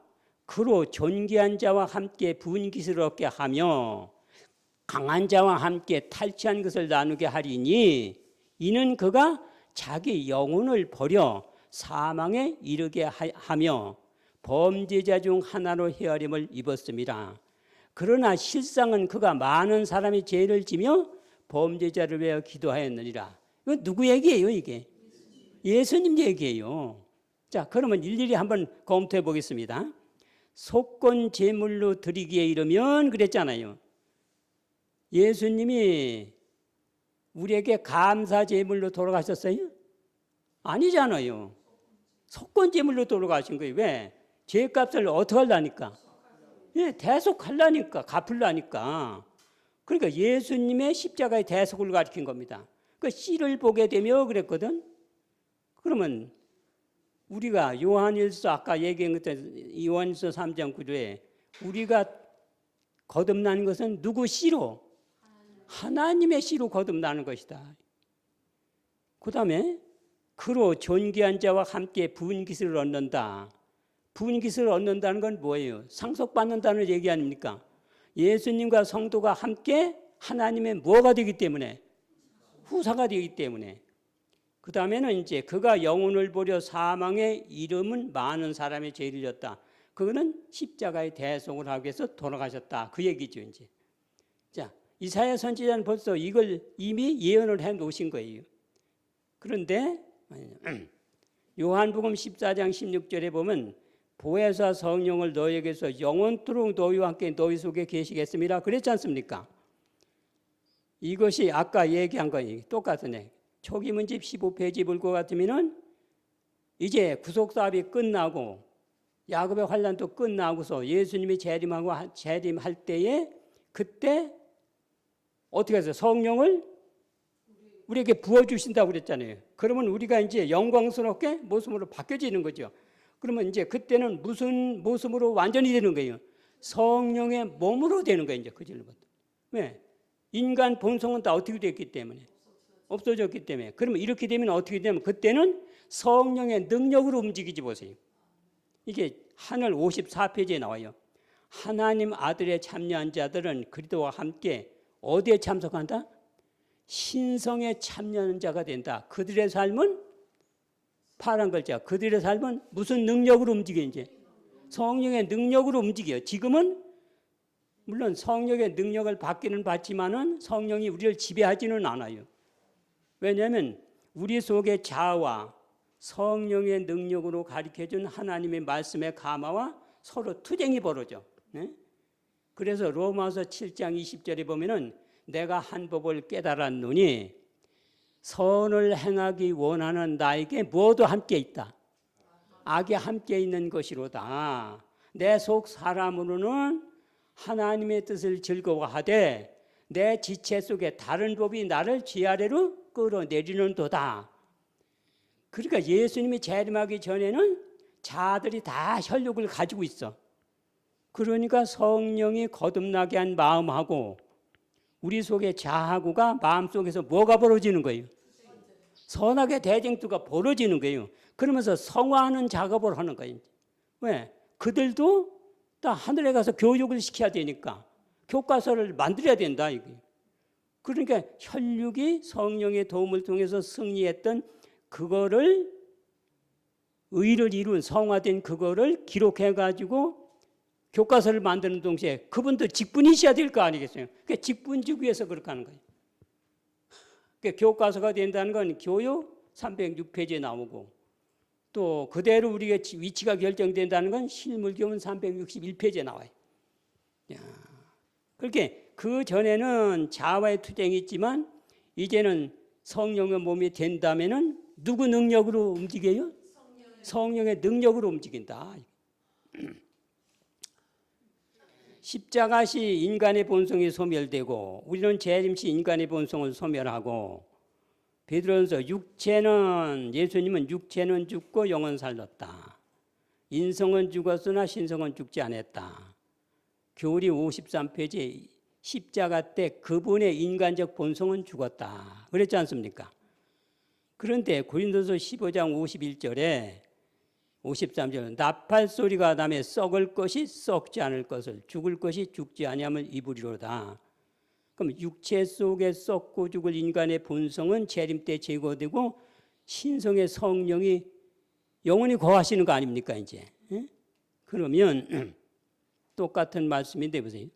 그로 존귀한 자와 함께 부은 기술을 얻게 하며 강한 자와 함께 탈취한 것을 나누게 하리니 이는 그가 자기 영혼을 버려 사망에 이르게 하며 범죄자 중 하나로 헤아림을 입었습니다. 그러나 실상은 그가 많은 사람이 죄를 지며 범죄자를 위하여 기도하였느니라. 이거 누구 얘기예요, 이게? 예수님 얘기예요. 자, 그러면 일일이 한번 검토해 보겠습니다. 속건 제물로 드리기에 이르면 그랬잖아요. 예수님이 우리에게 감사 제물로 돌아가셨어요? 아니잖아요. 속건 제물로 돌아가신 거예요. 왜? 죄값을 어떻게 하려니까? 예, 대속하려니까, 갚으려니까. 그러니까 예수님의 십자가의 대속을 가리킨 겁니다. 그 씨를 보게 되며 그랬거든. 그러면 우리가 요한일서 아까 얘기한 것처럼 요한일서 3장 9절에 우리가 거듭나는 것은 누구 씨로? 하나님의 씨로 거듭나는 것이다. 그 다음에 그로 존귀한 자와 함께 부은 기술을 얻는다. 부은 기술을 얻는다는 건 뭐예요? 상속받는다는 얘기 아닙니까? 예수님과 성도가 함께 하나님의 뭐가 되기 때문에? 후사가 되기 때문에. 그 다음에는 이제 그가 영혼을 버려 사망에 이름은 많은 사람의 죄를 졌다. 그거는 십자가의 대속을 하기 위해서 돌아가셨다. 그 얘기죠, 이제. 자, 이사야 선지자는 벌써 이걸 이미 예언을 해 놓으신 거예요. 그런데 요한복음 14장 16절에 보면 보혜사 성령을 너희에게서 영원토록 너희와 함께 너희 속에 계시겠습니다. 그랬지 않습니까? 이것이 아까 얘기한 거예요. 똑같은 초기 문집 15페이지 볼 것 같으면은 이제 구속사업이 끝나고 야곱의 환란도 끝나고서 예수님이 재림할 때에 그때 어떻게 해서 성령을 우리에게 부어주신다고 그랬잖아요. 그러면 우리가 이제 영광스럽게 모습으로 바뀌어지는 거죠. 그러면 이제 그때는 무슨 모습으로 완전히 되는 거예요? 성령의 몸으로 되는 거예요. 이제 그 질부터. 왜? 인간 본성은 다 어떻게 됐기 때문에? 없어졌기 때문에. 그러면 이렇게 되면 어떻게 되면 그때는 성령의 능력으로 움직이지 보세요. 이게 하늘 54페이지에 나와요. 하나님 아들에 참여한 자들은 그리스도와 함께 어디에 참석한다? 신성에 참여하는 자가 된다. 그들의 삶은 파란 글자. 그들의 삶은 무슨 능력으로 움직여 이제? 성령의 능력으로 움직여요. 지금은 물론 성령의 능력을 받기는 받지만은 성령이 우리를 지배하지는 않아요. 왜냐하면 우리 속에 자아와 성령의 능력으로 가르쳐준 하나님의 말씀의 가마와 서로 투쟁이 벌어져. 네? 그래서 로마서 7장 20절에 보면은 내가 한 법을 깨달았노니 선을 행하기 원하는 나에게 모두 함께 있다. 악이 함께 있는 것이로다. 내 속 사람으로는 하나님의 뜻을 즐거워하되 내 지체 속에 다른 법이 나를 지 아래로 끌어내리는 도다. 그러니까 예수님이 재림하기 전에는 자들이 다 혈육을 가지고 있어. 그러니까 성령이 거듭나게 한 마음하고 우리 속의 자하고가 마음속에서 뭐가 벌어지는 거예요? 선악의 대쟁투가 벌어지는 거예요. 그러면서 성화하는 작업을 하는 거예요. 왜? 그들도 다 하늘에 가서 교육을 시켜야 되니까 교과서를 만들어야 된다. 그러니까 혈육이 성령의 도움을 통해서 승리했던 그거를 의를 이룬 성화된 그거를 기록해가지고 교과서를 만드는 동시에 그분도 직분이셔야 될 거 아니겠어요? 그러니까 직분직 위해서 그렇게 하는 거예요. 그러니까 교과서가 된다는 건 교육 306페이지에 나오고 또 그대로 우리가 위치가 결정된다는 건 실물교문 361페이지에 나와요. 그렇게 그 전에는 자아와의 투쟁이 있지만 이제는 성령의 몸이 된다면은 누구 능력으로 움직여요? 성령의 능력으로 움직인다. 십자가시 인간의 본성이 소멸되고 우리는 재림시 인간의 본성을 소멸하고 베드로전서 예수님은 육체는 죽고 영은 살렸다. 인성은 죽었으나 신성은 죽지 않았다. 교리 53페이지 십자가 때 그분의 인간적 본성은 죽었다. 그랬지 않습니까? 그런데 고린도서 15장 51절에 53절 나팔 소리가 나며 썩을 것이 썩지 않을 것을 죽을 것이 죽지 아니함을 입으리로다. 그럼 육체 속에 썩고 죽을 인간의 본성은 재림 때 제거되고 신성의 성령이 영원히 거하시는 거 아닙니까 이제? 그러면 똑같은 말씀인데 보세요.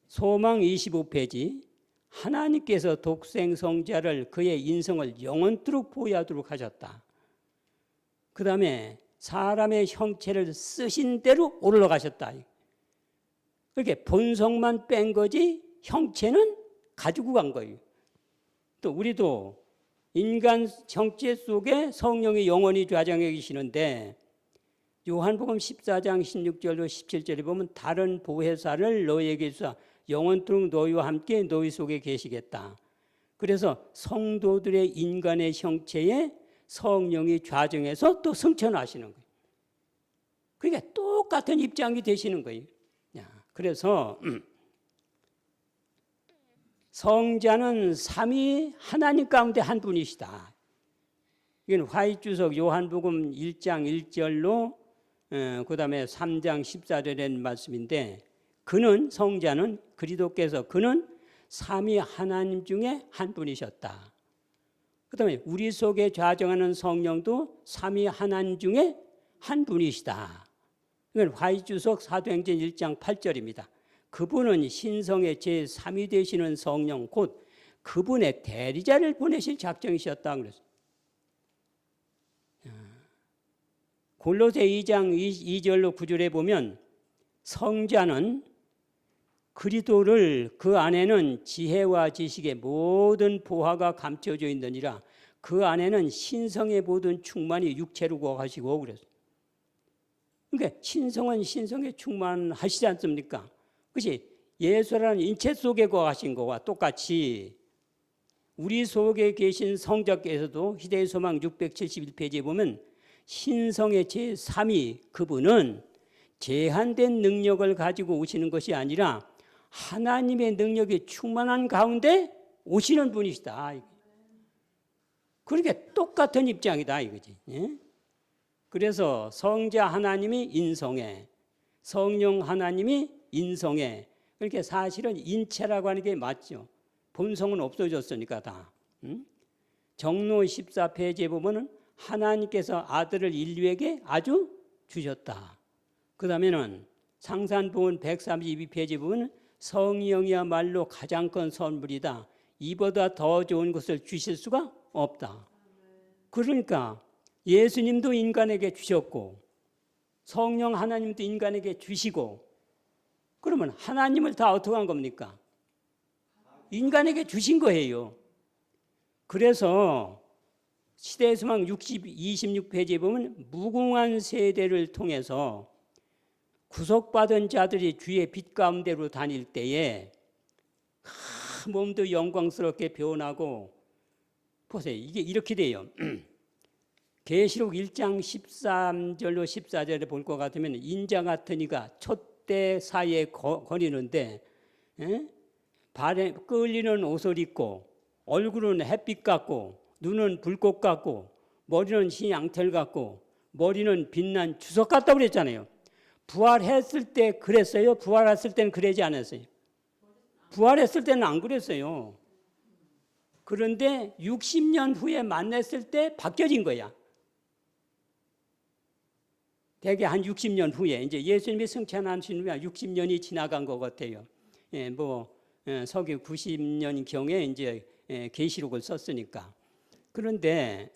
소망 25페이지 하나님께서 독생 성자를 그의 인성을 영원토록 보유하도록 하셨다. 그 다음에 사람의 형체를 쓰신 대로 올라가셨다. 그렇게 본성만 뺀 거지 형체는 가지고 간 거예요. 또 우리도 인간 형체 속에 성령이 영원히 좌정해 계시는데 요한복음 14장 16절로 17절에 보면 다른 보혜사를 너희에게 주사 영원토록 너희와 함께 너희 속에 계시겠다. 그래서 성도들의 인간의 형체에 성령이 좌정해서 또 승천하시는 거예요. 그러니까 똑같은 입장이 되시는 거예요. 그래서 성자는 삼위 하나님 가운데 한 분이시다. 이건 화이주석 요한복음 1장 1절로 그 다음에 3장 14절에 말씀인데 그는 성자는 그리스도께서 그는 삼위 하나님 중에 한 분이셨다. 그 다음에 우리 속에 좌정하는 성령도 삼위 하나님 중에 한 분이시다. 이건 화이주석 사도행전 1장 8절입니다. 그분은 신성의 제3위 되시는 성령 곧 그분의 대리자를 보내실 작정이셨다. 그랬어요. 골로새 2장 2절로 9절에 보면 성자는 그리스도를 그 안에는 지혜와 지식의 모든 보화가 감춰져 있느니라. 그 안에는 신성의 모든 충만이 육체로 거하시고 그랬어요. 그러니까 신성은 신성에 충만하시지 않습니까? 그것이 예수라는 인체 속에 거하신 것과 똑같이 우리 속에 계신 성자께서도 희대의 소망 671페이지에 보면 신성의 제3위 그분은 제한된 능력을 가지고 오시는 것이 아니라 하나님의 능력이 충만한 가운데 오시는 분이시다. 그러니까 똑같은 입장이다 이거지. 그래서 성자 하나님이 인성에, 성령 하나님이 인성에. 그렇게 사실은 인체라고 하는 게 맞죠. 본성은 없어졌으니까 다. 정로 14페이지에 보면은 하나님께서 아들을 인류에게 아주 주셨다. 그 다음에는 상산복음 132페이지 보면 성령이야말로 가장 큰 선물이다. 이보다 더 좋은 것을 주실 수가 없다. 그러니까 예수님도 인간에게 주셨고 성령 하나님도 인간에게 주시고 그러면 하나님을 다 어떻게 한 겁니까? 인간에게 주신 거예요. 그래서 시대의 소망 26페이지에 보면 무궁한 세대를 통해서 구속받은 자들이 주의 빛 가운데로 다닐 때에 몸도 영광스럽게 변하고 보세요. 이게 이렇게 돼요. 계시록 1장 13절로 14절에 볼 것 같으면 인자 같은 이가 촛대 사이에 거리는데 발에 끌리는 옷을 입고 얼굴은 햇빛 같고 눈은 불꽃 같고 머리는 흰 양털 같고 머리는 빛난 주석 같다고 그랬잖아요. 부활했을 때 그랬어요? 부활했을 때는 그러지 않았어요? 부활했을 때는 안 그랬어요. 그런데 60년 후에 만났을 때 바뀌어진 거야. 대개 한 60년 후에 이제 예수님이 승천하신 후에 60년이 지나간 것 같아요. 서기 90년 경에 이제 계시록을 썼으니까. 그런데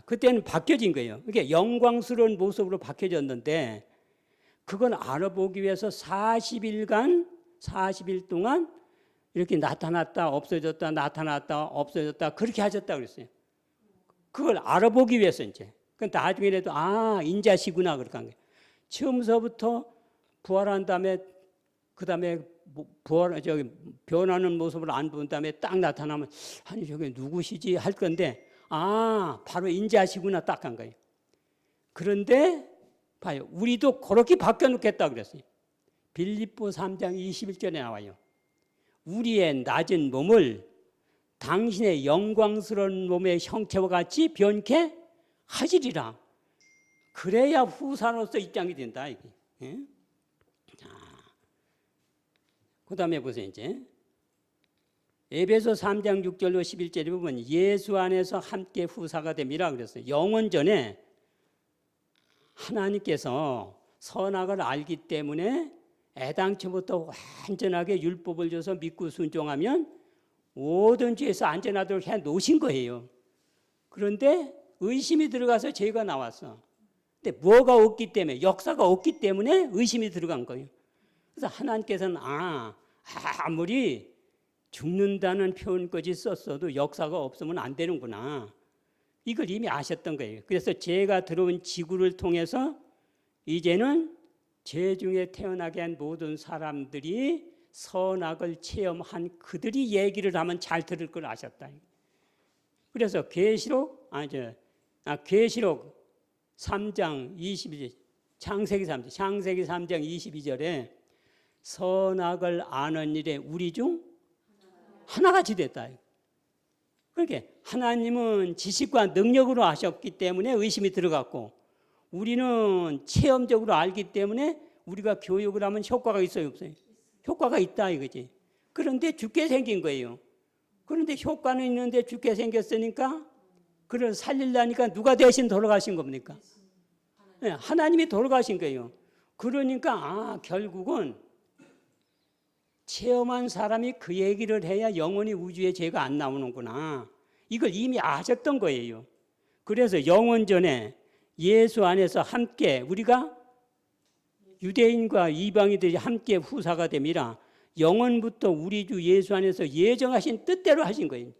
그때는 바뀌어진 거예요. 그게 영광스러운 모습으로 바뀌어졌는데 그건 알아보기 위해서 40일 동안 이렇게 나타났다 없어졌다 나타났다 없어졌다 그렇게 하셨다 그랬어요. 그걸 알아보기 위해서 이제. 그러니까 나중에라도 인자시구나 그렇게 한 거예요. 처음서부터 부활한 다음에 그다음에 변하는 모습을 안 본 다음에 딱 나타나면 아니 저게 누구시지 할 건데 바로 인자시구나 딱 한 거예요. 그런데 봐요. 우리도 그렇게 바뀌어 놓겠다 그랬어요. 빌립보 3장 21절에 나와요. 우리의 낮은 몸을 당신의 영광스러운 몸의 형체와 같이 변케 하시리라. 그래야 후사로서 입장이 된다 이게. 그 다음에 보세요. 이제 에베소 3장 6절로 11절에 보면 예수 안에서 함께 후사가 됨이라 그랬어요. 영원전에 하나님께서 선악을 알기 때문에 애당초부터 완전하게 율법을 줘서 믿고 순종하면 모든 죄에서 안전하도록 해 놓으신 거예요. 그런데 의심이 들어가서 죄가 나왔어. 근데 뭐가 없기 때문에 역사가 없기 때문에 의심이 들어간 거예요. 그래서 하나님께서는 아무리 죽는다는 표현까지 썼어도 역사가 없으면 안 되는구나. 이걸 이미 아셨던 거예요. 그래서 죄가 들어온 지구를 통해서 이제는 죄 중에 태어나게 한 모든 사람들이 선악을 체험한 그들이 얘기를 하면 잘 들을 걸 아셨다. 그래서 계시록 3장 22절 창세기 3장 22절에 선악을 아는 일에 우리 중 하나같이 됐다. 그러니까 하나님은 지식과 능력으로 아셨기 때문에 의심이 들어갔고 우리는 체험적으로 알기 때문에 우리가 교육을 하면 효과가 있어요 없어요? 효과가 있다 이거지. 그런데 죽게 생긴 거예요. 그런데 효과는 있는데 죽게 생겼으니까 그를 살리려니까 누가 대신 돌아가신 겁니까? 네, 하나님이 돌아가신 거예요. 그러니까 결국은 체험한 사람이 그 얘기를 해야 영원히 우주에 죄가 안 나오는구나. 이걸 이미 아셨던 거예요. 그래서 영원전에 예수 안에서 함께 우리가 유대인과 이방인들이 함께 후사가 됨이라 영원부터 우리 주 예수 안에서 예정하신 뜻대로 하신 거예요.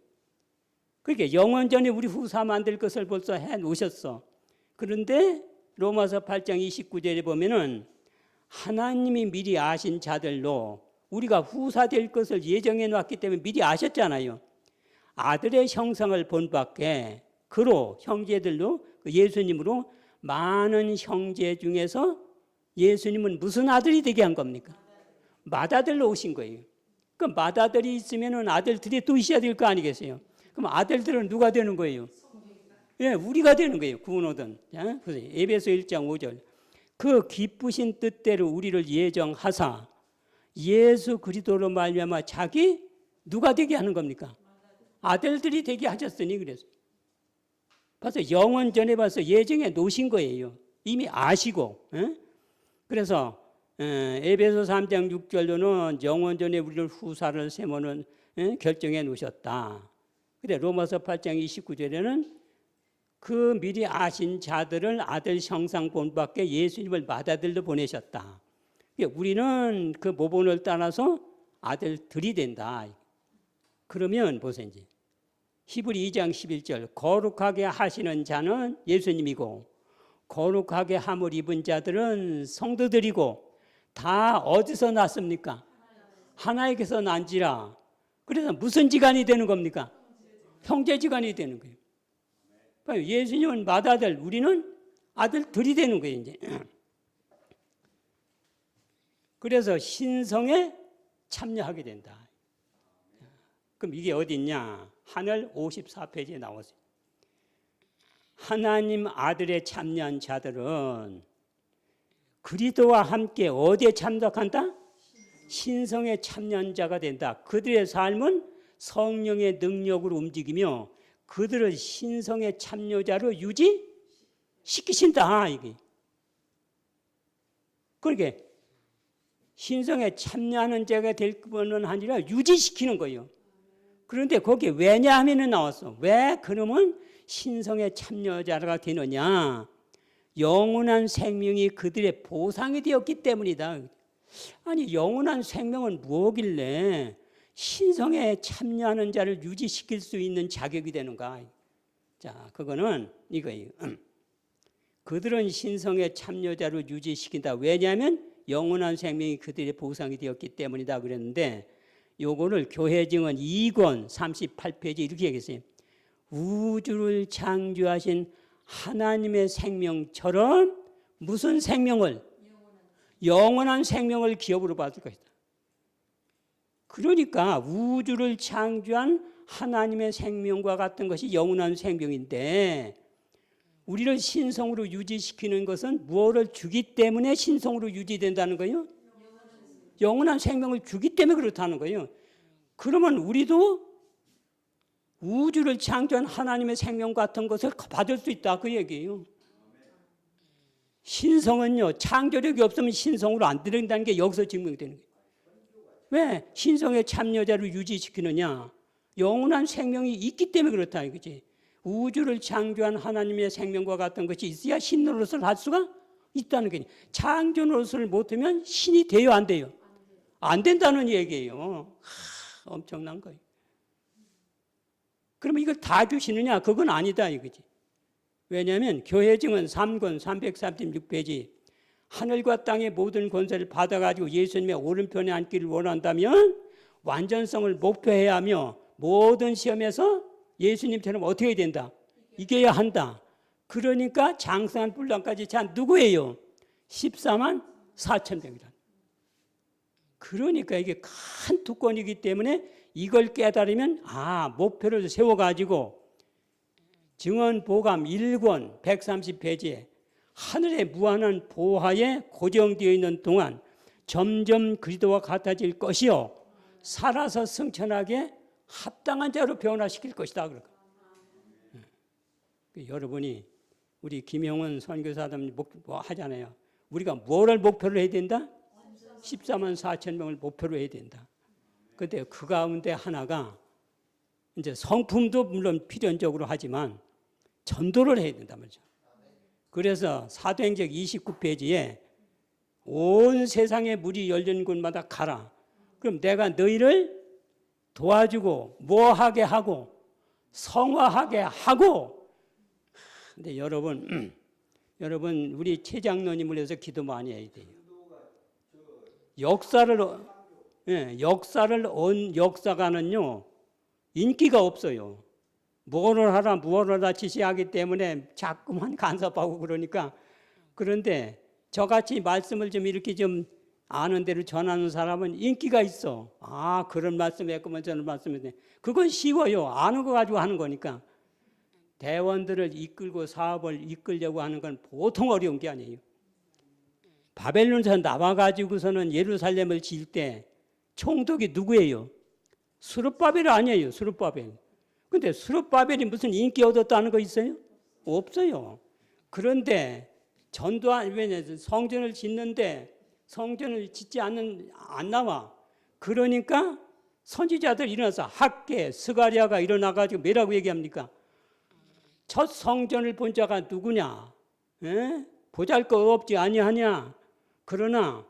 그러니까 영원전에 우리 후사 만들 것을 벌써 해 놓으셨어. 그런데 로마서 8장 29절에 보면은 하나님이 미리 아신 자들로 우리가 후사 될 것을 예정해 놨기 때문에 미리 아셨잖아요. 아들의 형상을 본받게 그로 형제들로 예수님으로 많은 형제 중에서 예수님은 무슨 아들이 되게 한 겁니까? 맏아들로 오신 거예요. 그럼 맏아들이 있으면 아들들이 또 있어야 될 거 아니겠어요? 그럼 아들들은 누가 되는 거예요? 예, 우리가 되는 거예요. 구원 얻은. 보세요. 에베소 1장 5절. 그 기쁘신 뜻대로 우리를 예정하사 예수 그리스도로 말미암아 자기 누가 되게 하는 겁니까? 아들들이 되게 하셨으니 그래서. 벌써 영원 전에 벌써 예정해 놓으신 거예요. 이미 아시고. 그래서 에베소 3장 6절로는 영원 전에 우리를 후사를 세모는 결정해 놓으셨다. 근데 로마서 8장 29절에는 그 미리 아신 자들을 아들 형상 본받게 예수님을 맏아들로 보내셨다. 우리는 그 모본을 따라서 아들들이 된다. 그러면 보세요. 이제 히브리 2장 11절 거룩하게 하시는 자는 예수님이고 거룩하게 함을 입은 자들은 성도들이고 다 어디서 났습니까? 하나에게서 난지라. 그래서 무슨 지간이 되는 겁니까? 형제지간이 되는 거예요. 예수님은 맏아들, 우리는 아들들이 되는 거예요. 이제. 그래서 신성에 참여하게 된다. 그럼 이게 어디 있냐? 하늘 54페이지에 나왔어요. 하나님 아들에 참여한 자들은 그리스도와 함께 어디에 참석한다? 신성에 참여한 자가 된다. 그들의 삶은 성령의 능력으로 움직이며 그들을 신성의 참여자로 유지시키신다. 이게. 그러니까 신성에 참여하는 자가 될 뿐만 아니라 유지시키는 거예요. 그런데 거기에 왜냐하면은 나왔어. 왜 그러면 신성의 참여자가 되느냐? 영원한 생명이 그들의 보상이 되었기 때문이다. 아니 영원한 생명은 무엇길래 신성에 참여하는 자를 유지시킬 수 있는 자격이 되는가? 자, 그거는 이거예요. 그들은 신성의 참여자로 유지시킨다. 왜냐하면 영원한 생명이 그들의 보상이 되었기 때문이다 그랬는데 요거를 교회증언 2권 38페이지 이렇게 얘기했어요. 우주를 창조하신 하나님의 생명처럼 무슨 생명을? 영원한 생명을 기업으로 받을 것이다. 그러니까 우주를 창조한 하나님의 생명과 같은 것이 영원한 생명인데 우리를 신성으로 유지시키는 것은 무엇을 주기 때문에 신성으로 유지된다는 거예요? 영원한 생명을 주기 때문에 그렇다는 거예요. 그러면 우리도 우주를 창조한 하나님의 생명 같은 것을 받을 수 있다 그 얘기예요. 신성은요, 창조력이 없으면 신성으로 안 된다는 게 여기서 증명되는 거예요. 왜? 신성의 참여자를 유지시키느냐? 영원한 생명이 있기 때문에 그렇다 이거지. 우주를 창조한 하나님의 생명과 같은 것이 있어야 신 노릇을 할 수가 있다는 거예요. 창조 노릇을 못하면 신이 돼요, 안 돼요? 안 된다는 얘기예요. 엄청난 거예요. 그러면 이걸 다 주시느냐? 그건 아니다 이거지. 왜냐하면 교회증언 3권 336페이지 하늘과 땅의 모든 권세를 받아가지고 예수님의 오른편에 앉기를 원한다면 완전성을 목표해야 하며 모든 시험에서 예수님처럼 어떻게 해야 된다? 이겨야 한다. 그러니까 장성한 분량까지 자 누구예요? 14만 4천 명이다. 그러니까 이게 큰 두건이기 때문에 이걸 깨달으면 목표를 세워가지고 증언 보감 1권 130페이지에 하늘의 무한한 보화에 고정되어 있는 동안 점점 그리스도와 같아질 것이요 살아서 승천하게 합당한 자로 변화시킬 것이다. 여러분이 우리 김영원 선교사님 하잖아요. 우리가 뭐를 목표로 해야 된다? 14만 4천 명을 목표로 해야 된다. 그런데 그 가운데 하나가 이제 성품도 물론 필연적으로 하지만 전도를 해야 된단 말이죠. 그래서 사도행전 29페이지에 온 세상에 문이 열린 곳마다 가라. 그럼 내가 너희를 도와주고 뭐하게 하고 성화하게 하고. 근데 여러분 우리 최 장로님을 위해서 기도 많이 해야 돼요. 역사가는요 인기가 없어요. 뭐를 하라 지시하기 때문에 자꾸만 간섭하고 그러니까. 그런데 저같이 말씀을 좀 이렇게 좀 아는 대로 전하는 사람은 인기가 있어. 그런 말씀 했구만 저런 말씀 했네. 그건 쉬워요. 아는 거 가지고 하는 거니까. 대원들을 이끌고 사업을 이끌려고 하는 건 보통 어려운 게 아니에요. 바벨론에서 나와가지고서는 예루살렘을 지을 때 총독이 누구예요? 스룹바벨이 아니에요. 스룹바벨. 근데 스룹바벨이 무슨 인기 얻었다는 거 있어요? 없어요. 그런데 성전을 짓는데 성전을 짓지 안 나와. 그러니까 선지자들 일어나서 학계, 스가랴가 일어나가지고 뭐라고 얘기합니까? 첫 성전을 본 자가 누구냐? 보잘것 없지 아니하냐? 그러나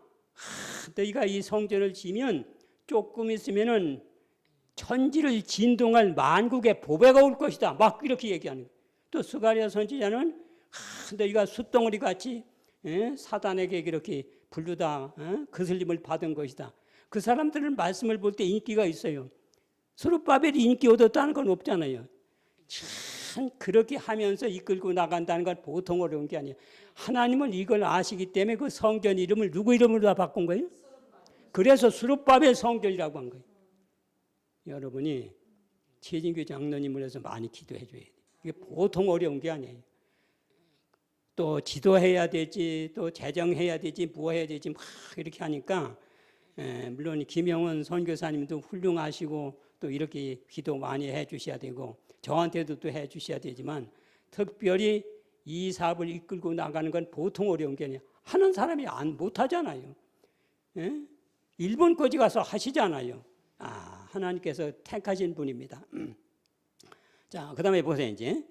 너희가 이 성전을 지면 조금 있으면은 천지를 진동할 만국의 보배가 올 것이다. 막 이렇게 얘기하는 거예요. 또 스가랴 선지자는 너희가 숫덩어리 같이 사단에게 이렇게 부르다 거슬림을 받은 것이다. 그 사람들은 말씀을 볼 때 인기가 있어요. 스룹바벨이 인기 얻었다는 건 없잖아요. 참 그렇게 하면서 이끌고 나간다는 건 보통 어려운 게 아니에요. 하나님은 이걸 아시기 때문에 그 성전 이름을 누구 이름으로 다 바꾼 거예요? 그래서 스룹바벨 성전이라고 한 거예요. 여러분이 최진규 장로님을 해서 많이 기도해 줘야 돼요. 이게 보통 어려운 게 아니에요. 또 지도해야 되지, 또 재정해야 되지, 뭐 해야 되지, 막 이렇게 하니까 물론 김영은 선교사님도 훌륭하시고 또 이렇게 기도 많이 해 주셔야 되고 저한테도 또 해 주셔야 되지만 특별히 이 사업을 이끌고 나가는 건 보통 어려운 게 아니에요. 하는 사람이 못 하잖아요. 일본까지 가서 하시잖아요. 하나님께서 택하신 분입니다. 자, 그 다음에 보세요. 이제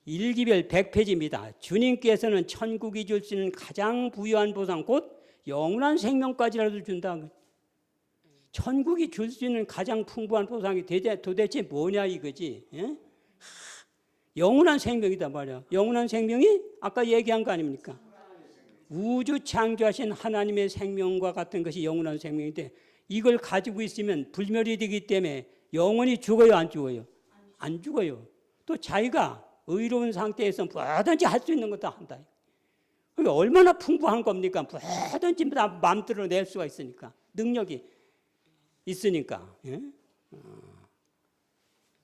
1기별 100페이지입니다. 주님께서는 천국이 줄 수 있는 가장 부유한 보상, 곧 영원한 생명까지라도 준다. 천국이 줄 수 있는 가장 풍부한 보상이 도대체 뭐냐 이거지. 영원한 생명이다 말이야. 영원한 생명이 아까 얘기한 거 아닙니까? 우주 창조하신 하나님의 생명과 같은 것이 영원한 생명인데 이걸 가지고 있으면 불멸이 되기 때문에 영원히 죽어요, 안 죽어요? 안 죽어요. 또 자기가 의로운 상태에서 뭐든지 할 수 있는 것도 한다. 그게 얼마나 풍부한 겁니까? 뭐든지 다 마음대로 낼 수가 있으니까. 능력이 있으니까.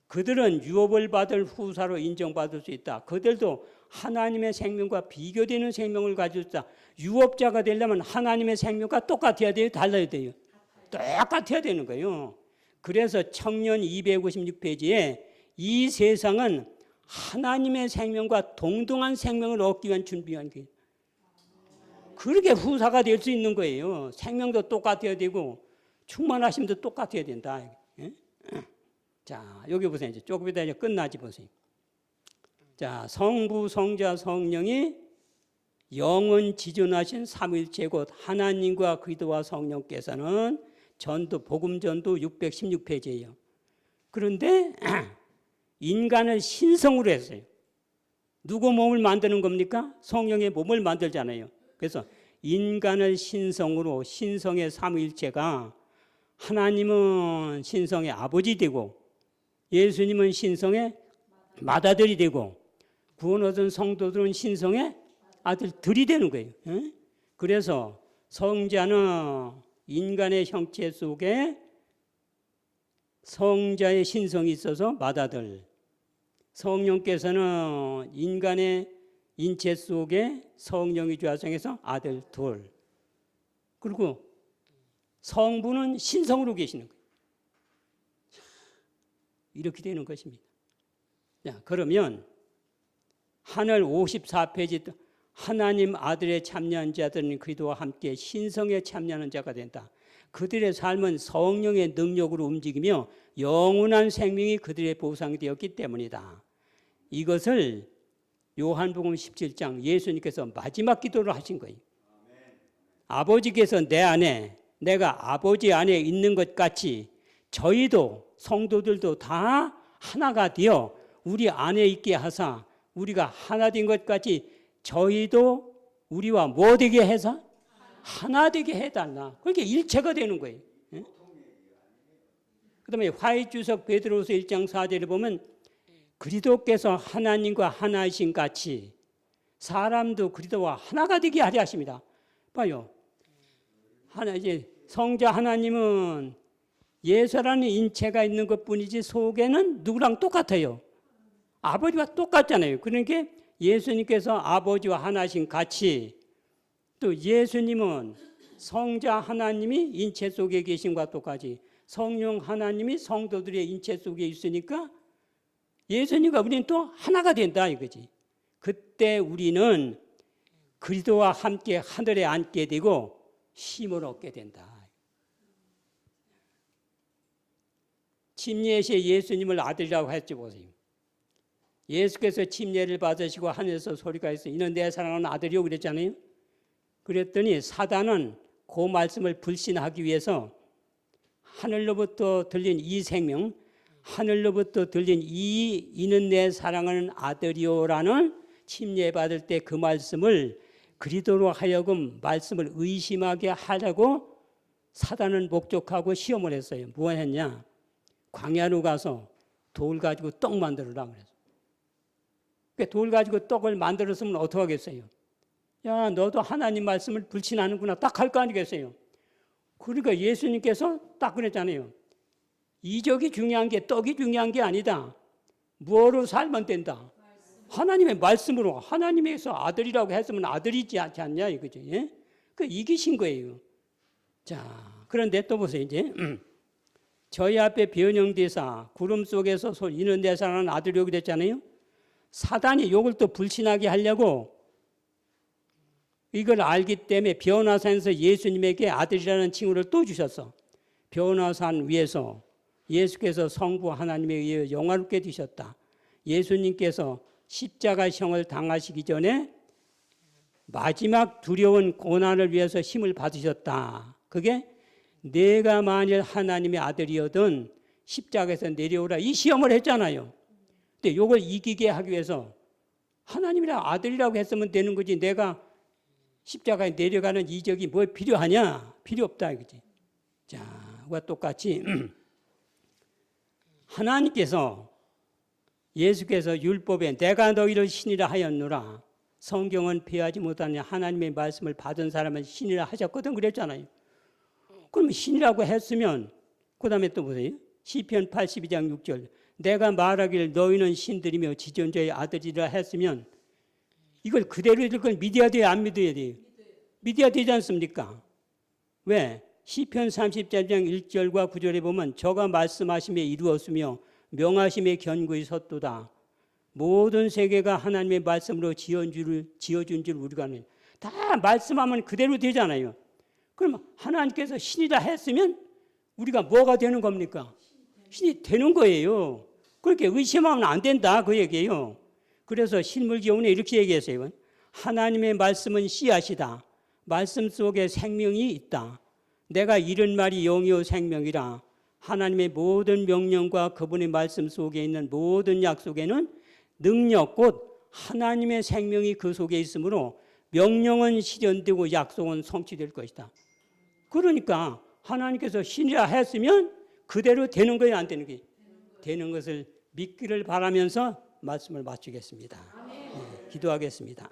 그들은 유업을 받을 후사로 인정받을 수 있다. 그들도 하나님의 생명과 비교되는 생명을 가지고 있다. 유업자가 되려면 하나님의 생명과 똑같아야 돼요? 달라야 돼요? 똑같아야 되는 거예요. 그래서 청년 256페이지에 이 세상은 하나님의 생명과 동등한 생명을 얻기 위한 준비한 게 그렇게 후사가 될 수 있는 거예요. 생명도 똑같아야 되고 충만하심도 똑같아야 된다. 자, 여기 보세요. 이제 조금 이따 이제 끝나지 보세요. 자, 성부, 성자, 성령이 영원 지존하신 삼위일체 곧 하나님과 그리스도와 성령께서는 전도 복음 전도 616페이지예요. 그런데 인간을 신성으로 했어요. 누구 몸을 만드는 겁니까? 성령의 몸을 만들잖아요. 그래서 인간을 신성으로 신성의 삼위일체가 하나님은 신성의 아버지 되고 예수님은 신성의 맏아들이 되고 구원 얻은 성도들은 신성의 아들들이 되는 거예요. 그래서 성자는 인간의 형체 속에 성자의 신성이 있어서 맏아들, 성령께서는 인간의 인체 속에 성령이 좌성해서 아들 둘, 그리고 성부는 신성으로 계시는 거예요. 이렇게 되는 것입니다. 자, 그러면 하늘 54페이지 하나님 아들의 참여한 자들은 그리스도와 함께 신성에 참여하는 자가 된다. 그들의 삶은 성령의 능력으로 움직이며 영원한 생명이 그들의 보상이 되었기 때문이다. 이것을 요한복음 17장 예수님께서 마지막 기도를 하신 거예요. 아버지께서 내 안에 내가 아버지 안에 있는 것 같이 저희도 성도들도 다 하나가 되어 우리 안에 있게 하사 우리가 하나 된 것 같이 저희도 우리와 뭐 되게 해서 하나 되게 해달라. 그렇게 일체가 되는 거예요. 그 다음에 화이주석 베드로서 1장 4절에 보면 그리스도께서 하나님과 하나이신 같이 사람도 그리스도와 하나가 되게 하려 하십니다. 봐요. 이제 성자 하나님은 예수라는 인체가 있는 것뿐이지 속에는 누구랑 똑같아요. 아버지와 똑같잖아요. 그러니까 예수님께서 아버지와 하나신 같이 또 예수님은 성자 하나님이 인체 속에 계신과 똑같이 성령 하나님이 성도들의 인체 속에 있으니까 예수님과 우리는 또 하나가 된다 이거지. 그때 우리는 그리스도와 함께 하늘에 앉게 되고 힘을 얻게 된다. 침례시에 예수님을 아들이라고 했지 보세요. 예수께서 침례를 받으시고 하늘에서 소리가 있어 이는 내 사랑하는 아들이요 그랬잖아요. 그랬더니 사단은 그 말씀을 불신하기 위해서 하늘로부터 들린 이 생명, 하늘로부터 들린 이는 내 사랑하는 아들이요라는 침례 받을 때 그 말씀을 그리스도로 하여금 말씀을 의심하게 하려고 사단은 목적하고 시험을 했어요. 뭐 했냐? 광야로 가서 돌 가지고 떡 만들어라 그랬어요. 돌 가지고 떡을 만들었으면 어떻게 하겠어요? 야, 너도 하나님 말씀을 불신하는구나 딱 할 거 아니겠어요? 그러니까 예수님께서 딱 그랬잖아요. 이적이 중요한 게 떡이 중요한 게 아니다. 무엇으로 살면 된다? 하나님의 말씀으로. 하나님에서 아들이라고 했으면 아들이지 않냐 이거죠. 예? 그 이기신 거예요. 자, 그런데 또 보세요. 이제 저희 앞에 변형대사 구름 속에서 이는 내 사랑하는 아들이라고 그랬잖아요. 사단이 이걸 또 불신하게 하려고 이걸 알기 때문에 변화산에서 예수님에게 아들이라는 칭호를 또 주셨어. 변화산 위에서 예수께서 성부 하나님에 의해 영화롭게 되셨다. 예수님께서 십자가형을 당하시기 전에 마지막 두려운 고난을 위해서 힘을 받으셨다. 그게 내가 만일 하나님의 아들이어든 십자가에서 내려오라 이 시험을 했잖아요. 근데 이걸 이기게 하기 위해서 하나님이랑 아들이라고 했으면 되는 거지 내가 십자가에 내려가는 이적이 뭐 필요하냐? 필요 없다 이거지. 자, 그와 똑같이 하나님께서 예수께서 율법에 내가 너희를 신이라 하였노라. 성경은 폐하지 못하는 하나님의 말씀을 받은 사람은 신이라 하셨거든 그랬잖아요. 그럼 신이라고 했으면 그 다음에 또 보세요. 시편 82장 6절 내가 말하기를 너희는 신들이며 지존자의 아들이라 했으면 이걸 그대로 읽을 믿어야 돼요? 안 믿어야 돼요? 믿어야 되지 않습니까? 왜? 시편 34장 1절과 9절에 보면 저가 말씀하심에 이루었으며 명하심에 견고히 섰도다. 모든 세계가 하나님의 말씀으로 지어준 줄 우리가 아는. 다 말씀하면 그대로 되잖아요. 그럼 하나님께서 신이라 했으면 우리가 뭐가 되는 겁니까? 신이 되는 거예요. 그렇게 의심하면 안 된다 그 얘기예요. 그래서 신물기원에 이렇게 얘기했어요. 하나님의 말씀은 씨앗이다. 말씀 속에 생명이 있다. 내가 이런 말이 영이요 생명이라. 하나님의 모든 명령과 그분의 말씀 속에 있는 모든 약속에는 능력 곧 하나님의 생명이 그 속에 있으므로 명령은 실현되고 약속은 성취될 것이다. 그러니까 하나님께서 신이라 했으면 그대로 되는 거예요, 안 되는 거예요? 되는 것을 믿기를 바라면서 말씀을 마치겠습니다. 네, 기도하겠습니다.